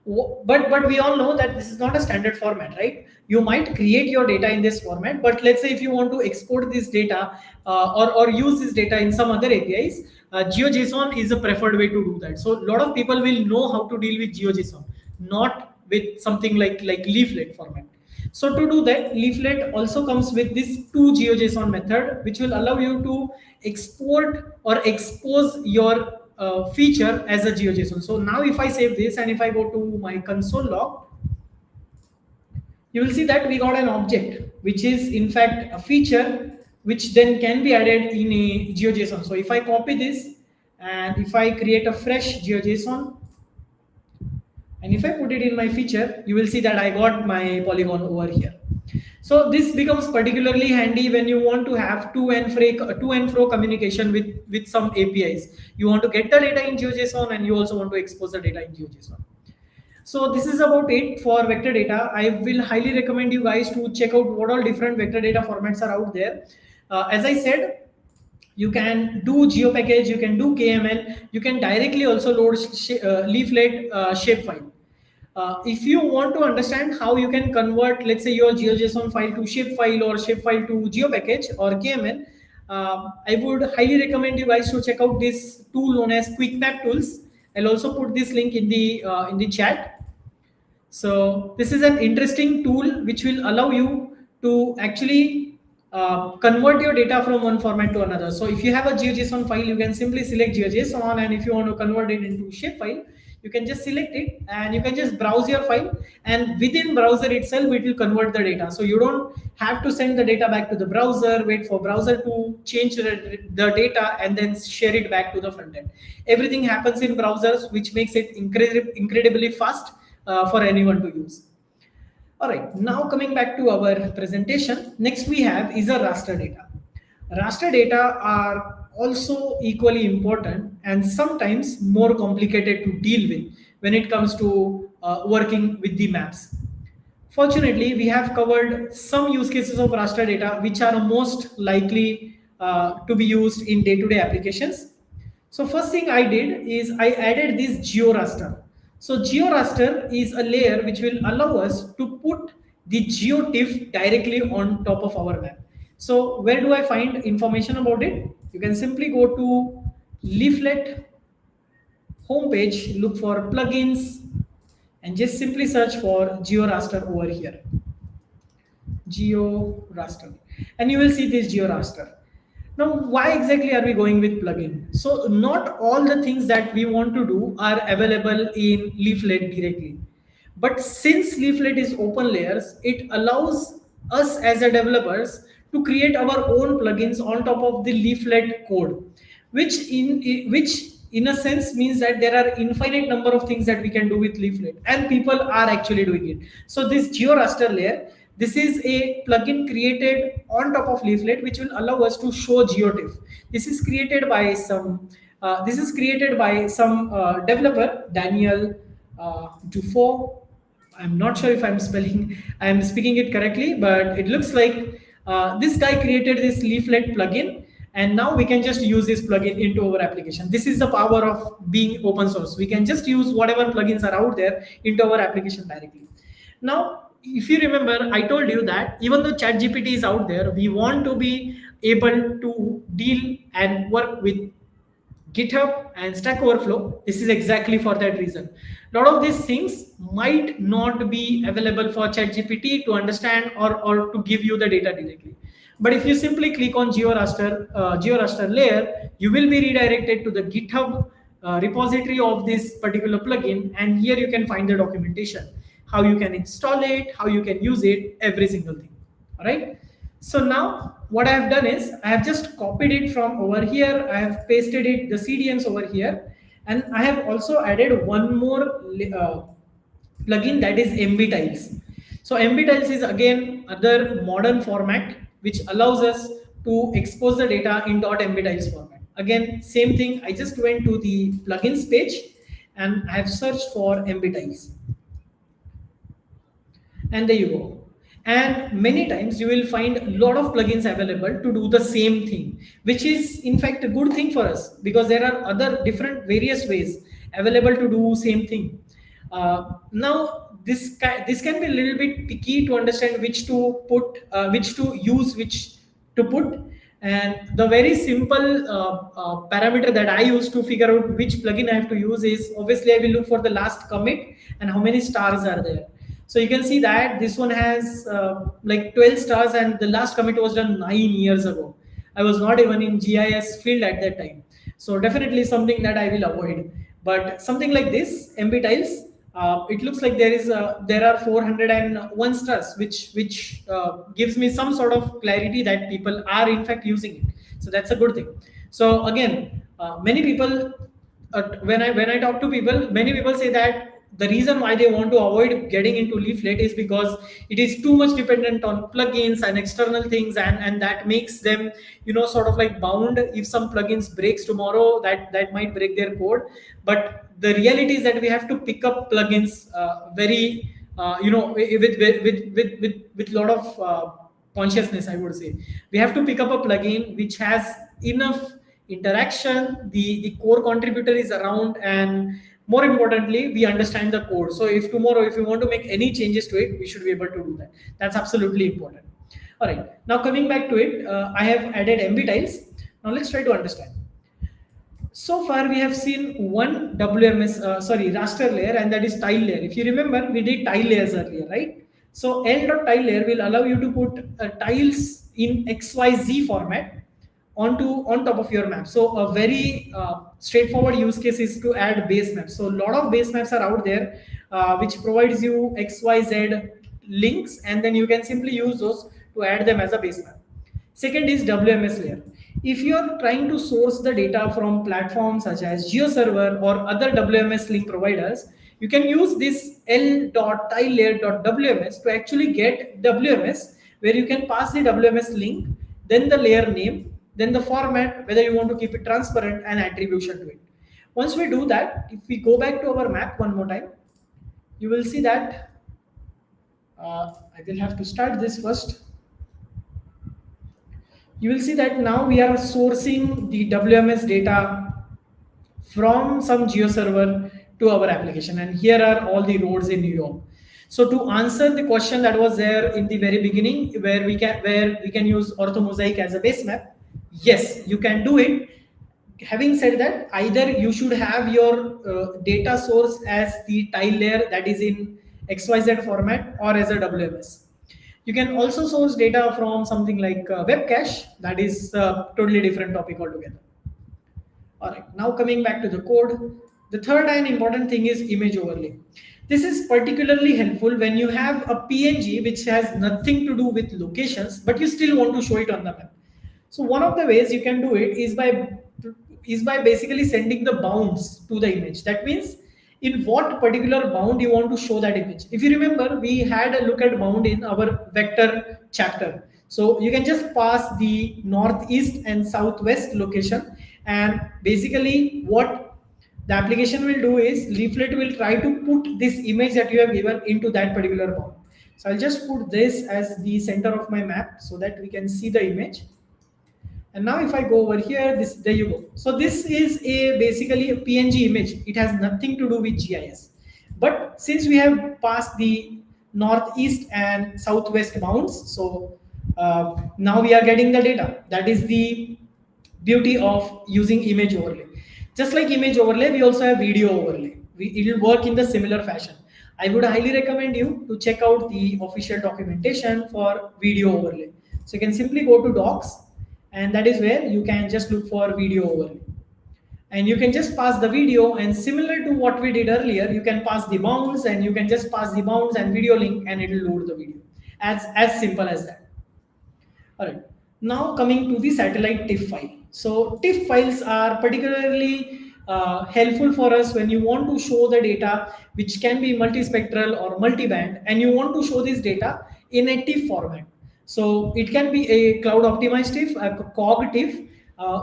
But we all know that this is not a standard format, right? You might create your data in this format, but let's say if you want to export this data or use this data in some other APIs, GeoJSON is a preferred way to do that. So a lot of people will know how to deal with GeoJSON, not with something like Leaflet format. So to do that, Leaflet also comes with this to GeoJSON method, which will allow you to export or expose your feature as a GeoJSON. So now if I save this and if I go to my console log, you will see that we got an object, which is in fact a feature, which then can be added in a GeoJSON. So if I copy this and if I create a fresh GeoJSON, and if I put it in my feature, you will see that I got my polygon over here. So this becomes particularly handy when you want to have to and fro communication with some APIs. You want to get the data in GeoJSON and you also want to expose the data in GeoJSON. So this is about it for vector data. I will highly recommend you guys to check out what all different vector data formats are out there. As I said, you can do GeoPackage, you can do KML, you can directly also load Leaflet shapefile. If you want to understand how you can convert, let's say, your GeoJSON file to shapefile or shapefile to GeoPackage or KML, I would highly recommend you guys to check out this tool known as QuickMap Tools. I'll also put this link in the chat. So this is an interesting tool which will allow you to actually convert your data from one format to another. So if you have a GeoJSON file, you can simply select GeoJSON, and if you want to convert it into shapefile, you can just select it and you can just browse your file, and within browser itself it will convert the data. So you don't have to send the data back to the browser, wait for browser to change the data and then share it back to the front end. Everything happens in browsers, which makes it incredibly fast for anyone to use. All right, now coming back to our presentation, next we have is a raster data. Raster data are also equally important and sometimes more complicated to deal with when it comes to working with the maps. Fortunately, we have covered some use cases of raster data which are most likely to be used in day-to-day applications. So first thing I did is I added this GeoRaster. So GeoRaster is a layer which will allow us to put the GeoTIFF directly on top of our map. So where do I find information about it? You can simply go to Leaflet homepage, look for plugins, and just simply search for GeoRaster over here. GeoRaster, and you will see this GeoRaster. Now, why exactly are we going with plugin? So not all the things that we want to do are available in Leaflet directly. But since Leaflet is open layers, it allows us as a developers to create our own plugins on top of the Leaflet code, which in a sense means that there are infinite number of things that we can do with Leaflet, and people are actually doing it. So this GeoRaster layer, this is a plugin created on top of Leaflet, which will allow us to show GeoTIFF. This is created by some developer, Daniel Dufour. I'm not sure if I'm speaking it correctly, but it looks like this guy created this Leaflet plugin, and now we can just use this plugin into our application. This is the power of being open source. We can just use whatever plugins are out there into our application directly. Now, if you remember, I told you that even though ChatGPT is out there, we want to be able to deal and work with GitHub and Stack Overflow. This is exactly for that reason. A lot of these things might not be available for ChatGPT to understand or to give you the data directly. But if you simply click on GeoRaster layer, you will be redirected to the GitHub repository of this particular plugin, and here you can find the documentation, how you can install it, how you can use it, every single thing. All right. So now what I have done is I have just copied it from over here. I have pasted it, the CDNs over here, and I have also added one more plugin, that is MB Tiles. So MB Tiles is again another modern format which allows us to expose the data in .mb tiles format. Again, same thing. I just went to the plugins page and I have searched for MB Tiles. And there you go. And many times you will find a lot of plugins available to do the same thing, which is in fact a good thing for us because there are other different various ways available to do same thing. Now this can be a little bit picky to understand which to put, which to use, which to put. And the very simple parameter that I use to figure out which plugin I have to use is, obviously I will look for the last commit and how many stars are there. So you can see that this one has like 12 stars, and the last commit was done 9 years ago. I was not even in GIS field at that time. So definitely something that I will avoid. But something like this, MB tiles, it looks like there are 401 stars, which gives me some sort of clarity that people are in fact using it. So that's a good thing. So again, many people, when I talk to people, many people say that the reason why they want to avoid getting into Leaflet is because it is too much dependent on plugins and external things, and that makes them, sort of like bound. If some plugins breaks tomorrow, that might break their code. But the reality is that we have to pick up plugins very with lot of consciousness, I would say. We have to pick up a plugin which has enough interaction, the core contributor is around, and more importantly, we understand the code. So if tomorrow, if we want to make any changes to it, we should be able to do that. That's absolutely important. All right, now coming back to it, I have added MB tiles. Now let's try to understand. So far we have seen one raster layer, and that is tile layer. If you remember, we did tile layers earlier, right? So L.tile layer will allow you to put tiles in XYZ format on top of your map. So a very straightforward use case is to add base maps. So a lot of base maps are out there which provides you XYZ links, and then you can simply use those to add them as a base map. Second is WMS layer. If you are trying to source the data from platforms such as GeoServer or other WMS link providers, you can use this L.tileLayer.wms to actually get WMS, where you can pass the WMS link, then the layer name, then the format, whether you want to keep it transparent, and attribution to it. Once we do that, if we go back to our map one more time, you will see that I will have to start this first. You will see that now we are sourcing the WMS data from some GeoServer to our application, and here are all the roads in New York. So to answer the question that was there in the very beginning, where we can use orthomosaic as a base map, yes, you can do it. Having said that, either you should have your data source as the tile layer that is in XYZ format, or as a WMS. You can also source data from something like web cache. That is a totally different topic altogether. All right, now coming back to the code, the third and important thing is image overlay. This is particularly helpful when you have a PNG which has nothing to do with locations, but you still want to show it on the map. So one of the ways you can do it is by basically sending the bounds to the image. That means in what particular bound you want to show that image. If you remember, we had a look at bound in our vector chapter. So you can just pass the northeast and southwest location, and basically what the application will do is Leaflet will try to put this image that you have given into that particular bound. So I'll just put this as the center of my map so that we can see the image. And now if I go over here, there you go. So this is basically a PNG image. It has nothing to do with GIS. But since we have passed the northeast and southwest bounds, so now we are getting the data. That is the beauty of using image overlay. Just like image overlay, we also have video overlay. It will work in the similar fashion. I would highly recommend you to check out the official documentation for video overlay. So you can simply go to docs, and that is where you can just look for video overlay. And you can just pass the video, and similar to what we did earlier, you can pass the bounds, and you can just pass the bounds and video link, and it will load the video. As simple as that. All right. Now coming to the satellite TIFF file. So TIFF files are particularly helpful for us when you want to show the data which can be multispectral or multiband, and you want to show this data in a TIFF format. So it can be a cloud optimized TIFF, a COG TIFF,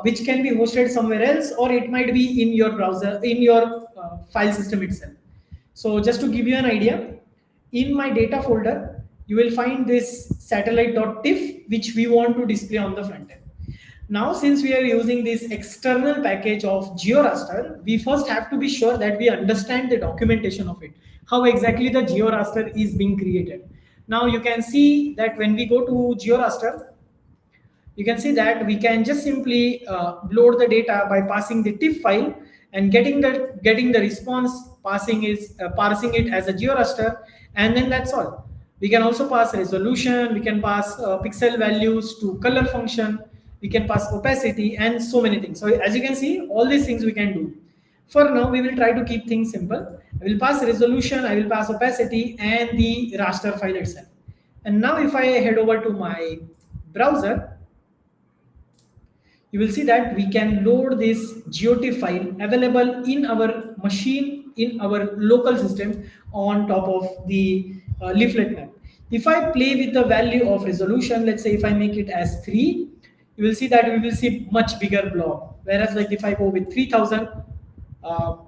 which can be hosted somewhere else, or it might be in your browser, in your file system itself. So just to give you an idea, in my data folder, you will find this satellite.tiff, which we want to display on the front end. Now, since we are using this external package of GeoRaster, we first have to be sure that we understand the documentation of it, how exactly the GeoRaster is being created. Now, you can see that when we go to GeoRaster, you can see that we can just simply load the data by passing the TIFF file and getting the response, parsing it as a GeoRaster, and then that's all. We can also pass resolution, we can pass pixel values to color function, we can pass opacity, and so many things. So as you can see, all these things we can do. For now, we will try to keep things simple. I will pass resolution, I will pass opacity, and the raster file itself. And now if I head over to my browser, you will see that we can load this GOT file available in our machine, in our local system on top of the leaflet map. If I play with the value of resolution, let's say if I make it as 3, you will see that we will see much bigger blob. Whereas like if I go with 3000,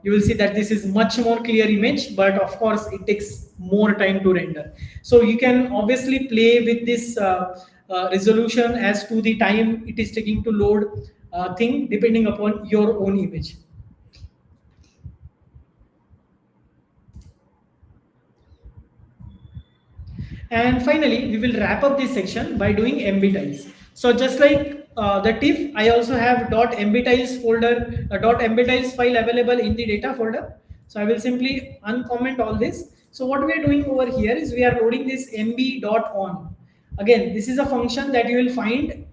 you will see that this is much more clear image, but of course it takes more time to render. So you can obviously play with this resolution as to the time it is taking to load thing depending upon your own image. And finally, we will wrap up this section by doing MB tiles. So just like the TIFF, I also have .mb tiles folder, .mb tiles file available in the data folder. So I will simply uncomment all this. So what we are doing over here is we are loading this mb.on. Again, this is a function that you will find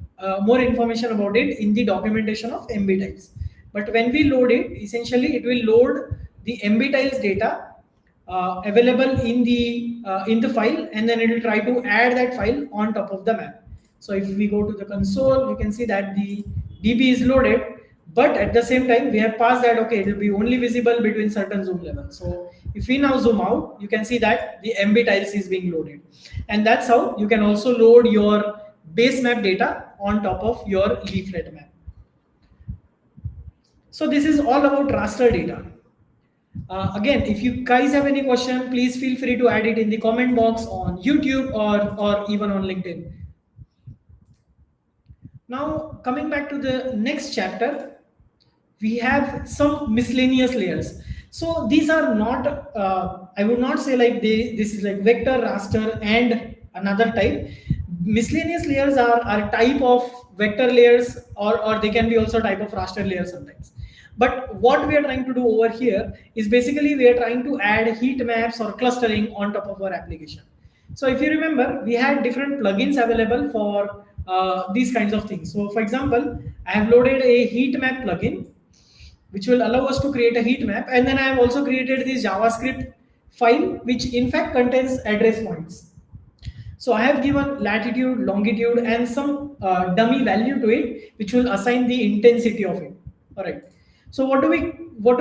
more information about it in the documentation of MB tiles. But when we load it, essentially it will load the MB tiles data available in the file, and then it will try to add that file on top of the map. So if we go to the console, you can see that the DB is loaded, but at the same time we have passed that okay, it will be only visible between certain zoom levels. So if we now zoom out, you can see that the MB tiles is being loaded, and that's how you can also load your base map data on top of your leaflet map. So this is all about raster data. Again, if you guys have any question, please feel free to add it in the comment box on YouTube or even on LinkedIn. Now, coming back to the next chapter, we have some miscellaneous layers. So these are not, I would not say like this is like vector, raster, and another type. Miscellaneous layers are type of vector layers, or they can be also type of raster layers sometimes. But what we are trying to do over here is basically we are trying to add heat maps or clustering on top of our application. So if you remember, we had different plugins available for these kinds of things. So for example, I have loaded a heat map plugin, which will allow us to create a heat map. And then I have also created this JavaScript file, which in fact contains address points. So I have given latitude, longitude, and some dummy value to it, which will assign the intensity of it. All right. So what do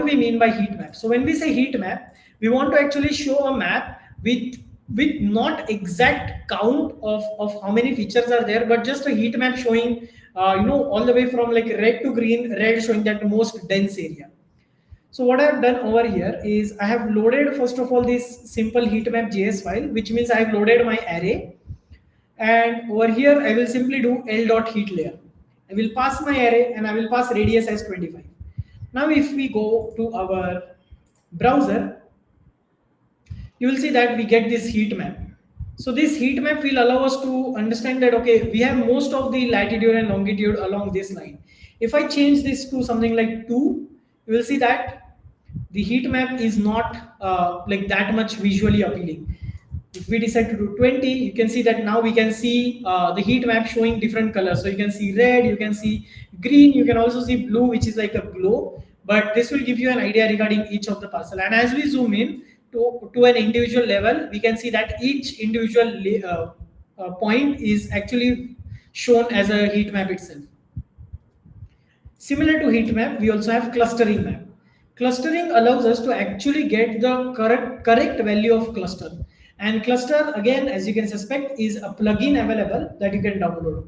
we mean by heat map? So when we say heat map, we want to actually show a map with not exact count of how many features are there, but just a heat map showing all the way from like red to green, red showing that most dense area. So what I have done over here is I have loaded first of all this simple heatmap.js file, which means I have loaded my array, and over here I will simply do l.heatLayer. I will pass my array and I will pass radius as 25. Now if we go to our browser, you will see that we get this heat map. So this heat map will allow us to understand that okay, we have most of the latitude and longitude along this line. If I change this to something like 2, you will see that the heat map is not like that much visually appealing. If we decide to do 20, you can see that now we can see the heat map showing different colors. So you can see red, you can see green, you can also see blue, which is like a glow. But this will give you an idea regarding each of the parcel. And as we zoom in to an individual level, we can see that each individual point is actually shown as a heat map itself. Similar to heat map, we also have clustering map. Clustering allows us to actually get the correct value of cluster. And cluster, again, as you can suspect, is a plugin available that you can download.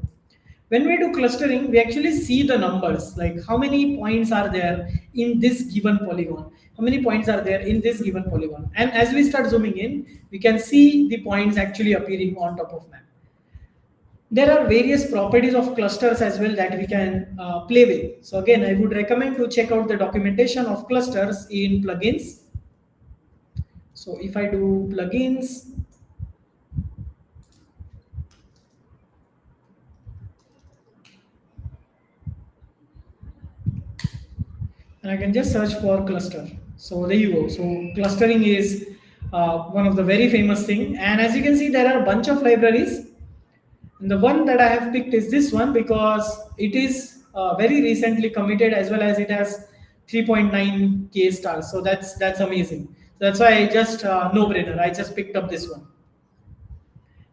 When we do clustering, we actually see the numbers, like how many points are there in this given polygon, how many points are there in this given polygon. And as we start zooming in, we can see the points actually appearing on top of map. There are various properties of clusters as well that we can play with. So again, I would recommend to check out the documentation of clusters in plugins. So if I do plugins, and I can just search for cluster. So there you go. So clustering is one of the very famous thing. And as you can see, there are a bunch of libraries. And the one that I have picked is this one because it is very recently committed, as well as it has 3.9k stars. So that's amazing. So that's why I just no brainer. I just picked up this one.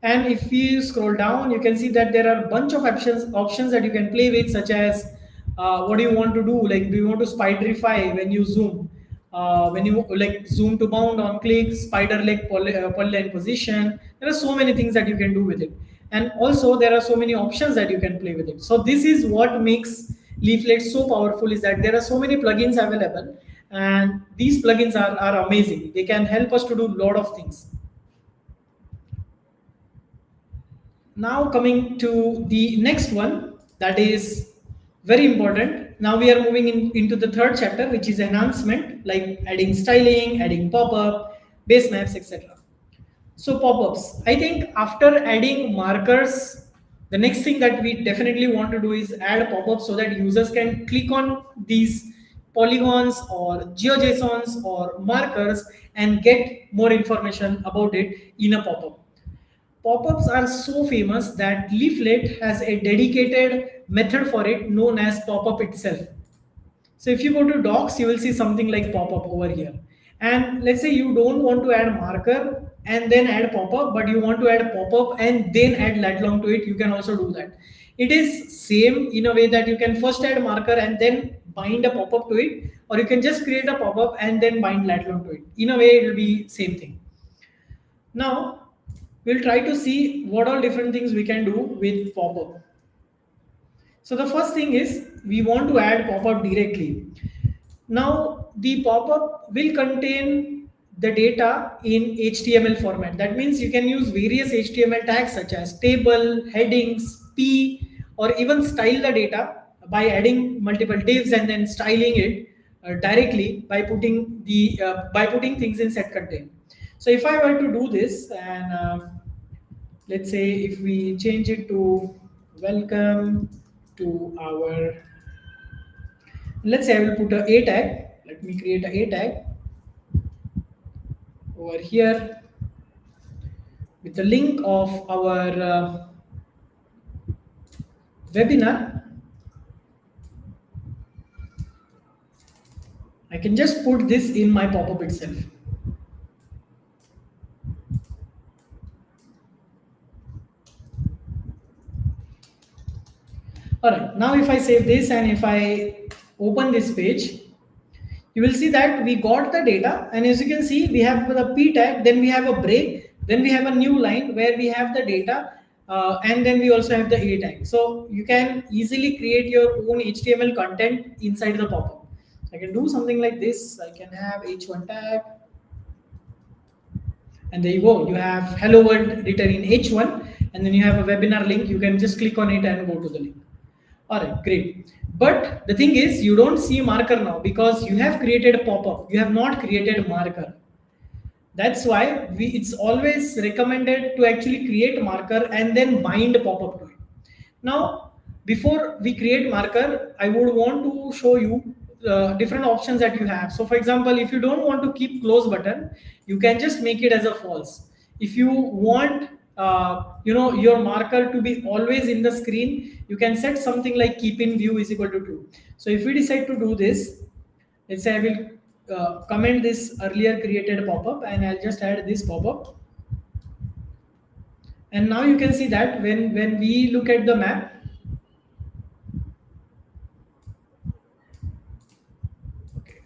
And if you scroll down, you can see that there are a bunch of options that you can play with, such as what do you want to do? Like, do you want to spiderify when you zoom? When you like zoom to bound on click, spider leg polyline position. There are so many things that you can do with it, and also there are so many options that you can play with it. So this is what makes Leaflet so powerful: is that there are so many plugins available, and these plugins are amazing. They can help us to do a lot of things. Now coming to the next one, that is very important. Now we are moving into the third chapter, which is enhancement, like adding styling, adding pop-up, base maps, etc. So pop-ups, I think after adding markers, the next thing that we definitely want to do is add pop-ups so that users can click on these polygons or geojsons or markers and get more information about it in a pop-up. Pop-ups are so famous that Leaflet has a dedicated method for it known as pop-up itself. So if you go to docs, you will see something like pop-up over here. And let's say you don't want to add marker and then add pop-up, but you want to add pop-up and then add lat long to it, you can also do that. It is same in a way that you can first add marker and then bind a pop-up to it, or you can just create a pop-up and then bind lat long to it. In a way, it will be same thing. Now, we'll try to see what all different things we can do with pop-up. So the first thing is we want to add pop-up directly. Now the pop-up will contain the data in HTML format. That means you can use various HTML tags such as table, headings, P, or even style the data by adding multiple divs and then styling it directly by putting things in set content. So if I were to do this, and let's say if we change it to welcome to our, let's say I will put a tag. Let me create a tag over here with the link of our webinar. I can just put this in my pop-up itself. All right, now if I save this and if I open this page, you will see that we got the data, and as you can see, we have the P tag, then we have a break, then we have a new line where we have the data, and then we also have the A tag. So you can easily create your own HTML content inside the pop-up. So I can do something like this. I can have H1 tag, and there you go. You have hello world written in H1, and then you have a webinar link. You can just click on it and go to the link. All right, great. But the thing is, you don't see marker now because you have created a pop-up. You have not created marker. That's why it's always recommended to actually create marker and then bind pop-up to it. Now, before we create marker, I would want to show you different options that you have. So for example, if you don't want to keep close button, you can just make it as a false. If you want your marker to be always in the screen, you can set something like keep in view is equal to true. So if we decide to do this, let's say I will comment this earlier created pop-up, and I'll just add this pop-up. And now you can see that when we look at the map,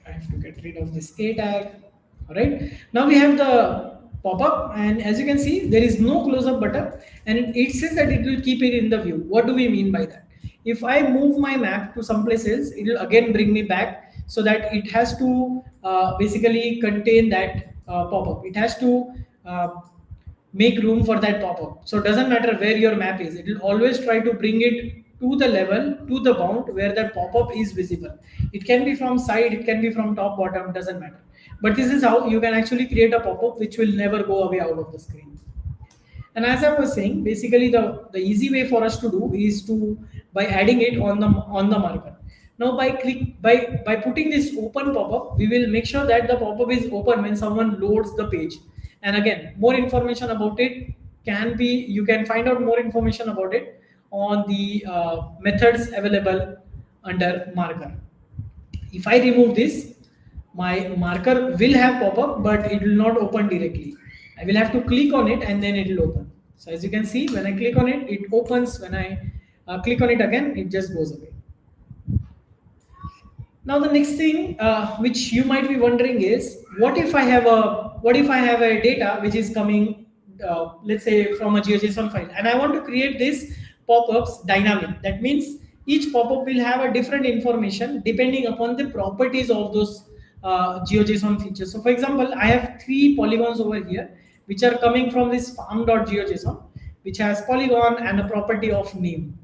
I have to get rid of this A tag. All right. Now we have the pop-up, and as you can see, there is no close-up button, and it says that it will keep it in the view. What do we mean by that? If I move my map to someplace else, it will again bring me back, so that it has to basically contain that pop-up. It has to make room for that pop-up. So it doesn't matter where your map is, it will always try to bring it to the level, to the bound where that pop-up is visible. It can be from side, it can be from top, bottom, doesn't matter. But this is how you can actually create a pop-up which will never go away out of the screen. And as I was saying, basically the easy way for us to do is to by adding it on the marker. Now by putting this open pop-up, we will make sure that the pop-up is open when someone loads the page. And again, more information about it can be, you can find out more information about it on the methods available under marker. If I remove this, my marker will have pop-up, but it will not open directly. I will have to click on it and then it will open. So as you can see, when I click on it, it opens. When I click on it again, it just goes away. Now the next thing which you might be wondering is, what if I have a data which is coming, let's say from a GeoJSON file, and I want to create this pop-ups dynamic. That means each pop-up will have a different information depending upon the properties of those GeoJSON features. So for example, I have 3 polygons over here which are coming from this farm.geojson, which has polygon and a property of name.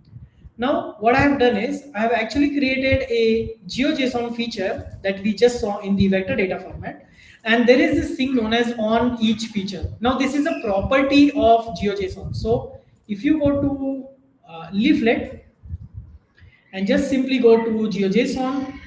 Now, what I have done is I have actually created a GeoJSON feature that we just saw in the vector data format. And there is this thing known as on each feature. Now, this is a property of GeoJSON. So, if you go to Leaflet and just simply go to GeoJSON,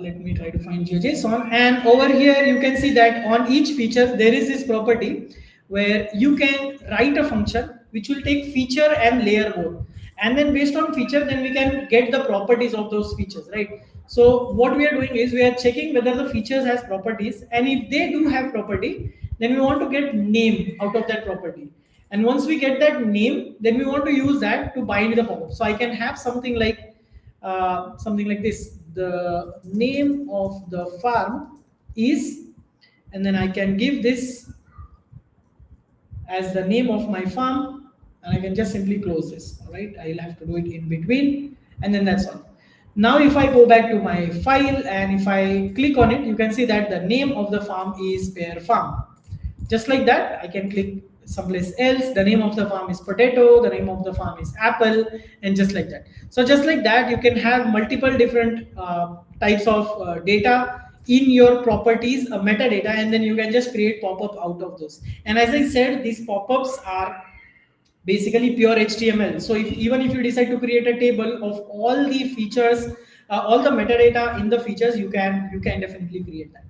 let me try to find GeoJSON, and over here you can see that on each feature there is this property where you can write a function which will take feature and layer both, and then based on feature then we can get the properties of those features, right? So what we are doing is we are checking whether the features has properties, and if they do have property, then we want to get name out of that property. And once we get that name, then we want to use that to bind the pop-up. So I can have something like this: the name of the farm is, and then I can give this as the name of my farm, and I can just simply close this. All right, I'll have to do it in between, and then that's all. Now if I go back to my file and if I click on it, you can see that the name of the farm is pear farm. Just like that, I can click someplace else. The name of the farm is potato, the name of the farm is apple, and just like that. So just like that, you can have multiple different types of data in your properties, metadata, and then you can just create pop-up out of those. And as I said, these pop-ups are basically pure HTML. So even if you decide to create a table of all the features, all the metadata in the features, you can definitely create that.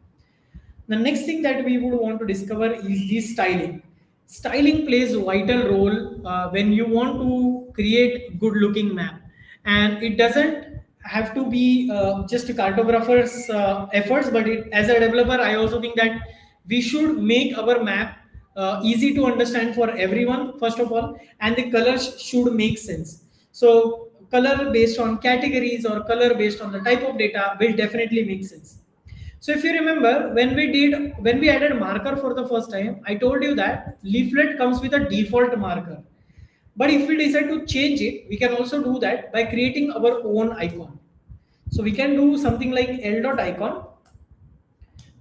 The next thing that we would want to discover is the styling. Styling plays a vital role when you want to create good looking map, and it doesn't have to be just a cartographer's efforts, but as a developer I also think that we should make our map easy to understand for everyone first of all, and the colors should make sense. So color based on categories or color based on the type of data will definitely make sense. So if you remember, when we added marker for the first time, I told you that Leaflet comes with a default marker. But if we decide to change it, we can also do that by creating our own icon. So we can do something like l.icon,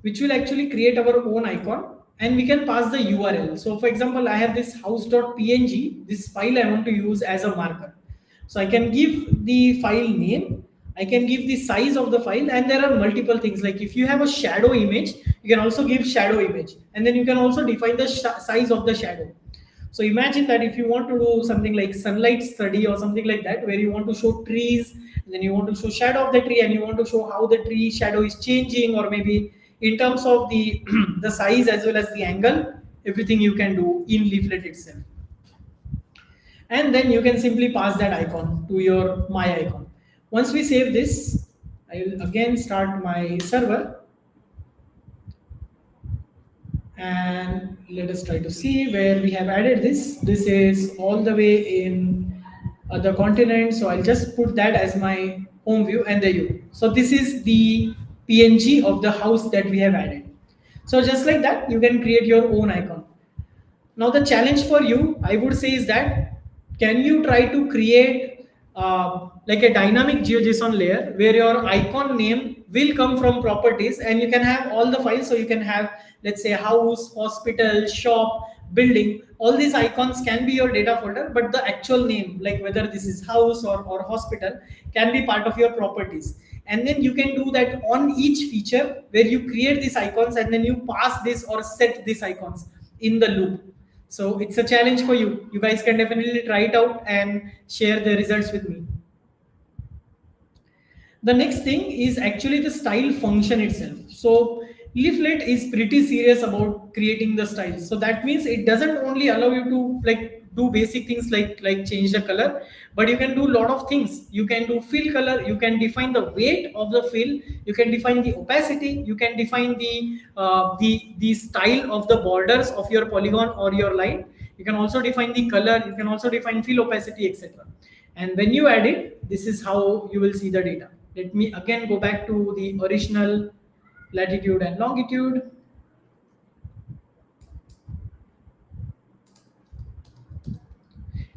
which will actually create our own icon, and we can pass the URL. So for example, I have this house.png, this file I want to use as a marker. So I can give the file name, I can give the size of the file, and there are multiple things. Like if you have a shadow image, you can also give shadow image, and then you can also define the size of the shadow. So imagine that if you want to do something like sunlight study or something like that, where you want to show trees, and then you want to show shadow of the tree, and you want to show how the tree shadow is changing, or maybe in terms of the the size as well as the angle, everything you can do in Leaflet itself. And then you can simply pass that icon to your my icon. Once we save this, I will again start my server, and let us try to see where we have added this. This is all the way in the continent, so I'll just put that as my home view, and there you go. So this is the PNG of the house that we have added. So just like that, you can create your own icon. Now the challenge for you, I would say, is that can you try to create like a dynamic GeoJSON layer where your icon name will come from properties, and you can have all the files. So you can have, let's say, house, hospital, shop, building. All these icons can be your data folder, but the actual name, like whether this is house or hospital, can be part of your properties. And then you can do that on each feature where you create these icons and then you pass this or set these icons in the loop. So it's a challenge for you. You guys can definitely try it out and share the results with me. The next thing is actually the style function itself. So Leaflet is pretty serious about creating the styles. So that means it doesn't only allow you to like do basic things like change the color, but you can do a lot of things. You can do fill color, you can define the weight of the fill, you can define the opacity, you can define the style of the borders of your polygon or your line. You can also define the color, you can also define fill opacity, etc. And when you add it, this is how you will see the data. Let me again go back to the original latitude and longitude.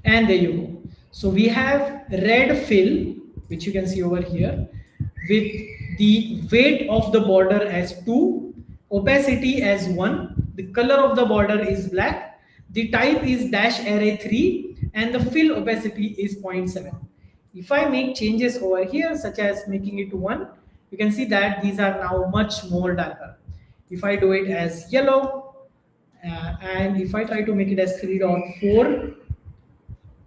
And there you go. So we have red fill, which you can see over here, with the weight of the border as 2, opacity as 1, the color of the border is black, the type is dash array 3, and the fill opacity is 0.7. If I make changes over here, such as making it 1, you can see that these are now much more darker. If I do it as yellow, and if I try to make it as 3.4,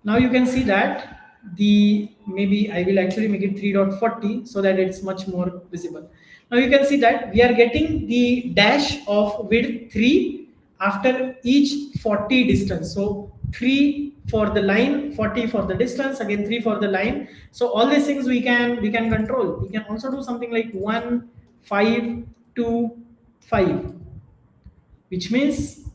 now you can see that the maybe I will actually make it 3.40 so that it's much more visible. Now you can see that we are getting the dash of width 3 after each 40 distance. So 3 for the line, 40 for the distance, again 3 for the line. So all these things we can control. We can also do something like 1, 5, 2, 5, which means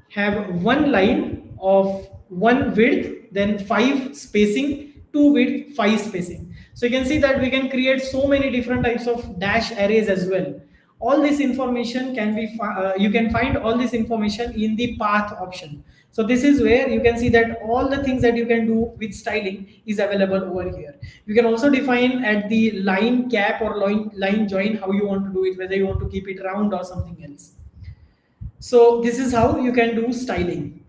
have one line of one width, then 5 spacing, 2 width, 5 spacing. So you can see that we can create so many different types of dash arrays as well. All this information can be you can find all this information in the path option. So this is where you can see that all the things that you can do with styling is available over here. You can also define at the line cap or line join how you want to do it, whether you want to keep it round or something else. So this is how you can do styling.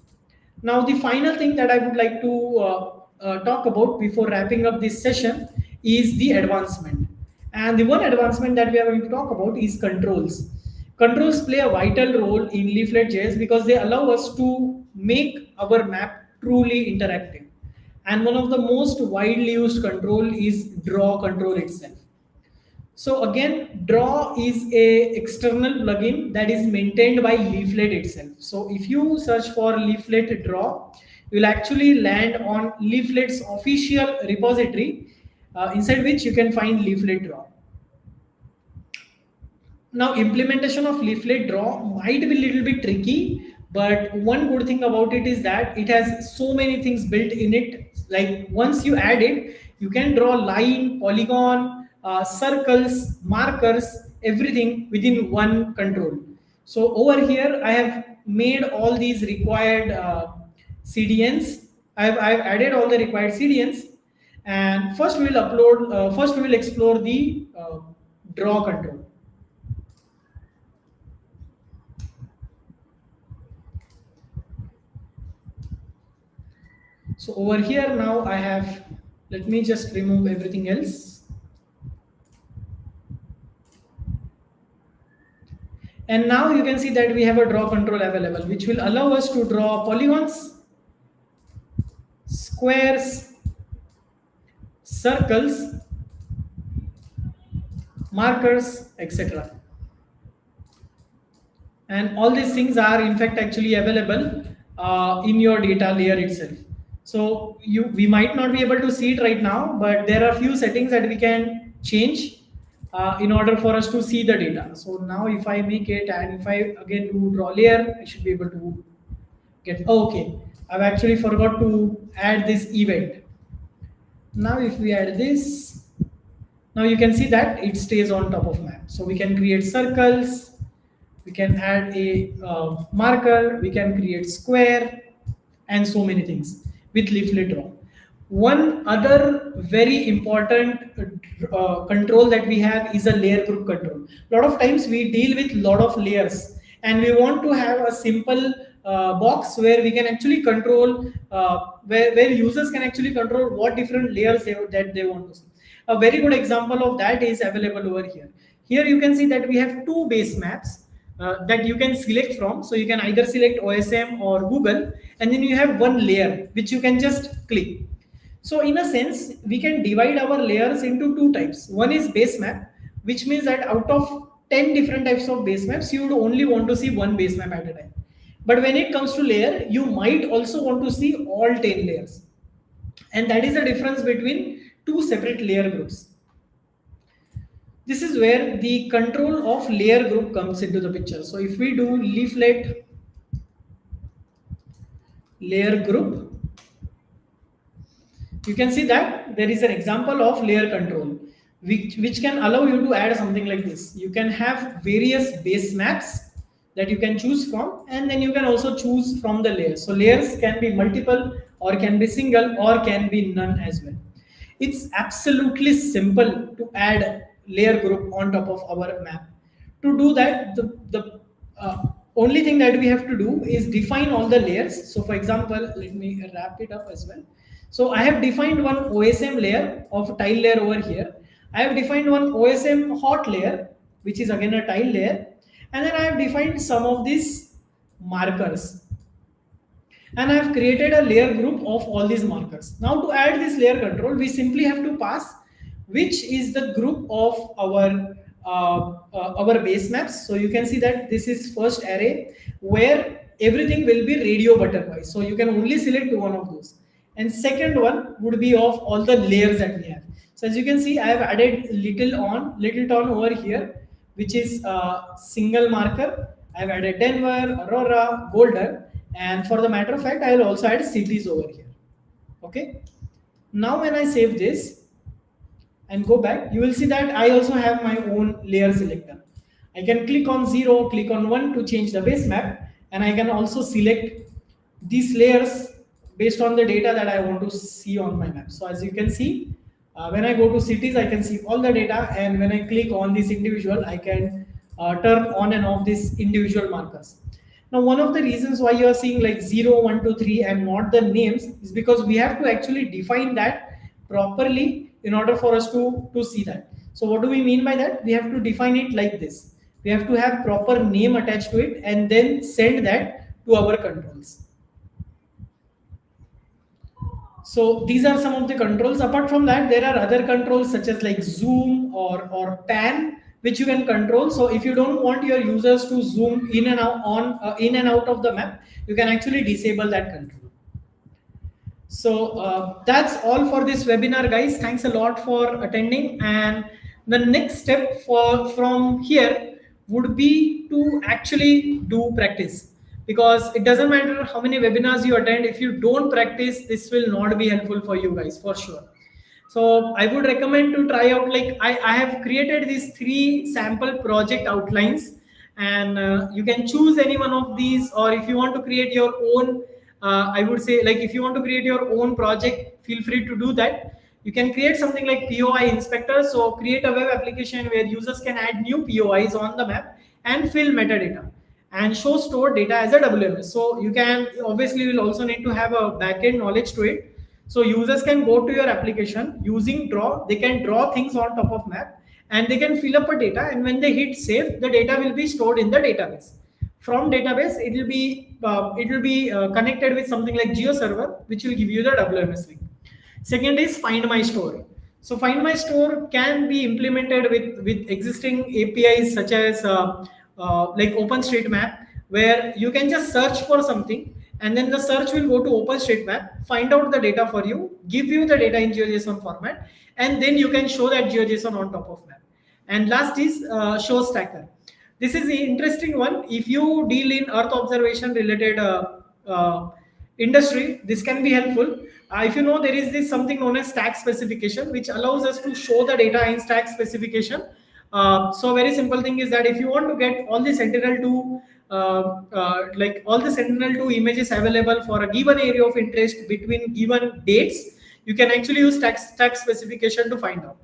Now the final thing that I would like to talk about before wrapping up this session is the advancement. And the one advancement that we are going to talk about is controls. Controls play a vital role in Leaflet.js because they allow us to make our map truly interactive. And one of the most widely used control is draw control itself. So again, Draw is a external plugin that is maintained by Leaflet itself. So if you search for Leaflet Draw, you will actually land on Leaflet's official repository, inside which you can find Leaflet Draw. Now, implementation of Leaflet Draw might be a little bit tricky, but one good thing about it is that it has so many things built in it. Like once you add it, you can draw line, polygon, circles, markers, everything within one control. So over here, I have made all these required CDNs. I've added all the required CDNs, and first we will upload. First we will explore the draw control. So over here now I have, let me just remove everything else. And now you can see that we have a draw control available, which will allow us to draw polygons, squares, circles, markers, etc. And all these things are in fact actually available in your data layer itself. So we might not be able to see it right now, but there are a few settings that we can change in order for us to see the data. So now if I make it, and if I again do draw layer, I should be able to get, oh, okay, I've actually forgot to add this event. Now if we add this, now you can see that it stays on top of map. So we can create circles, we can add a marker, we can create square, and so many things with Leaflet Draw. One other very important control that we have is a layer group control. A lot of times we deal with a lot of layers, and we want to have a simple box where we can actually control, where users can actually control what different layers that they want to see. A very good example of that is available over here. Here you can see that we have two base maps that you can select from. So you can either select OSM or Google, and then you have one layer which you can just click. So in a sense, we can divide our layers into two types. One is base map, which means that out of 10 different types of base maps, you would only want to see one base map at a time. But when it comes to layer, you might also want to see all 10 layers. And that is the difference between two separate layer groups. This is where the control of layer group comes into the picture. So if we do leaflet layer group, you can see that there is an example of layer control, which can allow you to add something like this. You can have various base maps that you can choose from, and then you can also choose from the layers. So layers can be multiple, or can be single, or can be none as well. It's absolutely simple to add layer group on top of our map. To do that, the only thing that we have to do is define all the layers. So for example, let me wrap it up as well. So I have defined one OSM layer of tile layer over here. I have defined one OSM hot layer, which is again a tile layer. And then I have defined some of these markers. And I have created a layer group of all these markers. Now to add this layer control, we simply have to pass which is the group of our base maps. So you can see that this is first array where everything will be radio button wise. So you can only select one of those. And second one would be of all the layers that we have. So as you can see, I have added little town over here, which is a single marker. I have added Denver, Aurora, Golden, and for the matter of fact, I will also add cities over here. Okay. Now when I save this and go back, you will see that I also have my own layer selector. I can click on 0, click on 1 to change the base map, and I can also select these layers based on the data that I want to see on my map. So as you can see, when I go to cities, I can see all the data, and when I click on this individual, I can turn on and off these individual markers. Now, one of the reasons why you are seeing like 0, 1, 2, 3 and not the names is because we have to actually define that properly in order for us to see that. So what do we mean by that? We have to define it like this. We have to have proper name attached to it and then send that to our controls. So these are some of the controls. Apart from that, there are other controls such as like zoom or pan, which you can control. So if you don't want your users to zoom in and out in and out of the map, you can actually disable that control. So that's all for this webinar, guys. Thanks a lot for attending. And the next step from here would be to actually do practice, because it doesn't matter how many webinars you attend. If you don't practice, this will not be helpful for you guys for sure. So I would recommend to try out, like I have created these 3 sample project outlines, and you can choose any one of these, or if you want to create your own, I would say, like if you want to create your own project, feel free to do that. You can create something like POI inspector. So create a web application where users can add new POIs on the map and fill metadata and show stored data as a WMS. So you can obviously will also need to have a backend knowledge to it. So users can go to your application using draw. They can draw things on top of map and they can fill up a data. And when they hit save, the data will be stored in the database. From database, it will be connected with something like GeoServer, which will give you the WMS link. Second is Find My Store. So Find My Store can be implemented with existing APIs such as like OpenStreetMap, where you can just search for something and then the search will go to OpenStreetMap, find out the data for you, give you the data in GeoJSON format, and then you can show that GeoJSON on top of map. And last is Show Stacker. This is the interesting one. If you deal in Earth observation related industry, this can be helpful. If you know, there is this something known as stack specification, which allows us to show the data in stack specification. So very simple thing is that if you want to get all the Sentinel-2 like all the Sentinel-2 images available for a given area of interest between given dates, you can actually use stack specification to find out.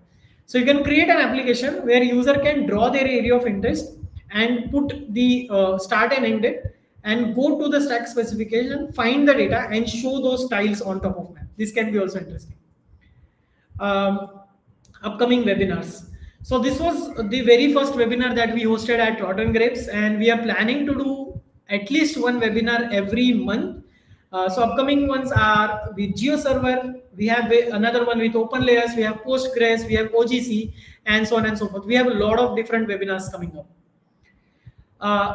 So you can create an application where user can draw their area of interest and put the start and end date, and go to the stack specification, find the data, and show those tiles on top of map. This can be also interesting. Upcoming webinars. So this was the very first webinar that we hosted at Rotten Grapes, and we are planning to do at least one webinar every month. So upcoming ones are with GeoServer, we have another one with OpenLayers, we have Postgres, we have OGC, and so on and so forth. We have a lot of different webinars coming up.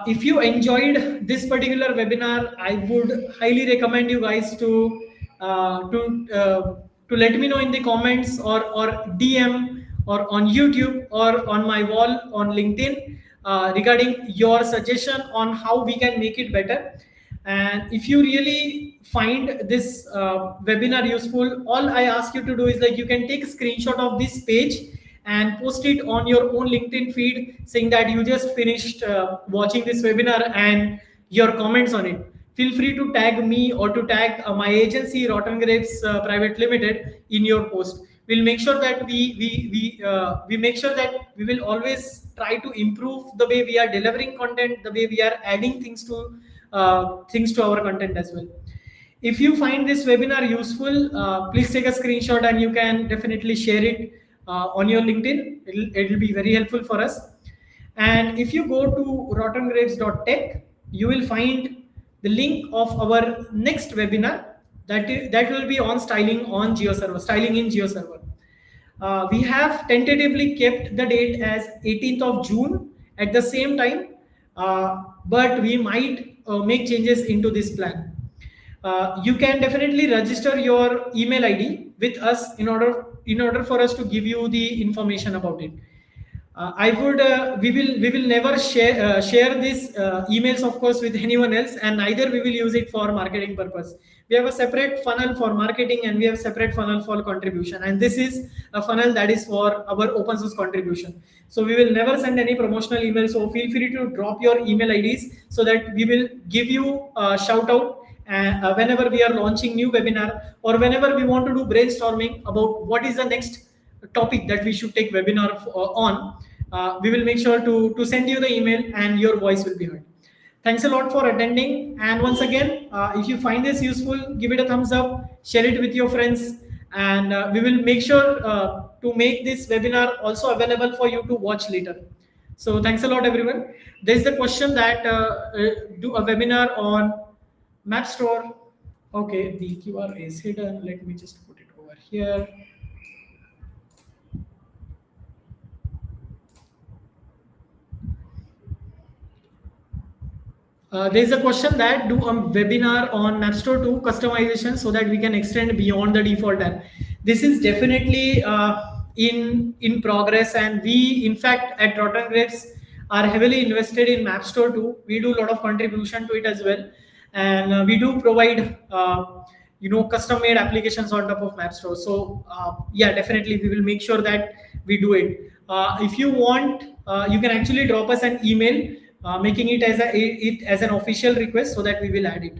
If you enjoyed this particular webinar, I would highly recommend you guys to let me know in the comments, or DM, or on YouTube, or on my wall on LinkedIn, regarding your suggestion on how we can make it better. And if you really find this webinar useful, all I ask you to do is, like, you can take a screenshot of this page and post it on your own LinkedIn feed, saying that you just finished watching this webinar, and your comments on it. Feel free to tag me, or to tag my agency, Rotten Grapes Private Limited, in your post. We'll make sure that we make sure that we will always try to improve the way we are delivering content, the way we are adding things to our content as well. If you find this webinar useful, please take a screenshot, and you can definitely share it on your LinkedIn. It'll be very helpful for us. And if you go to rottengrapes.tech, you will find the link of our next webinar that will be on styling on GeoServer, styling in GeoServer. We have tentatively kept the date as 18th of June at the same time, but we might make changes into this plan. You can definitely register your email ID with us in order for us to give you the information about it. We will never share these emails, of course, with anyone else, and neither we will use it for marketing purpose. We have a separate funnel for marketing, and we have a separate funnel for contribution, and this is a funnel that is for our open source contribution. So we will never send any promotional email. So feel free to drop your email IDs, so that we will give you a shout out whenever we are launching new webinar, or whenever we want to do brainstorming about what is the next topic that we should take webinar on. We will make sure to send you the email, and your voice will be heard. Thanks a lot for attending. And once again, if you find this useful, give it a thumbs up, share it with your friends, and we will make sure to make this webinar also available for you to watch later. So thanks a lot, everyone. There's the question that do a webinar on Map Store. Okay, the QR is hidden. Let me just put it over here. There's a question that do a webinar on Mapstore 2 customization, so that we can extend beyond the default tab. This is definitely in progress, and we, in fact, at Rotten Grapes are heavily invested in Mapstore 2. We do a lot of contribution to it as well, and we do provide custom made applications on top of Mapstore. So yeah, definitely we will make sure that we do it. If you want, you can actually drop us an email making it as an official request, so that we will add it.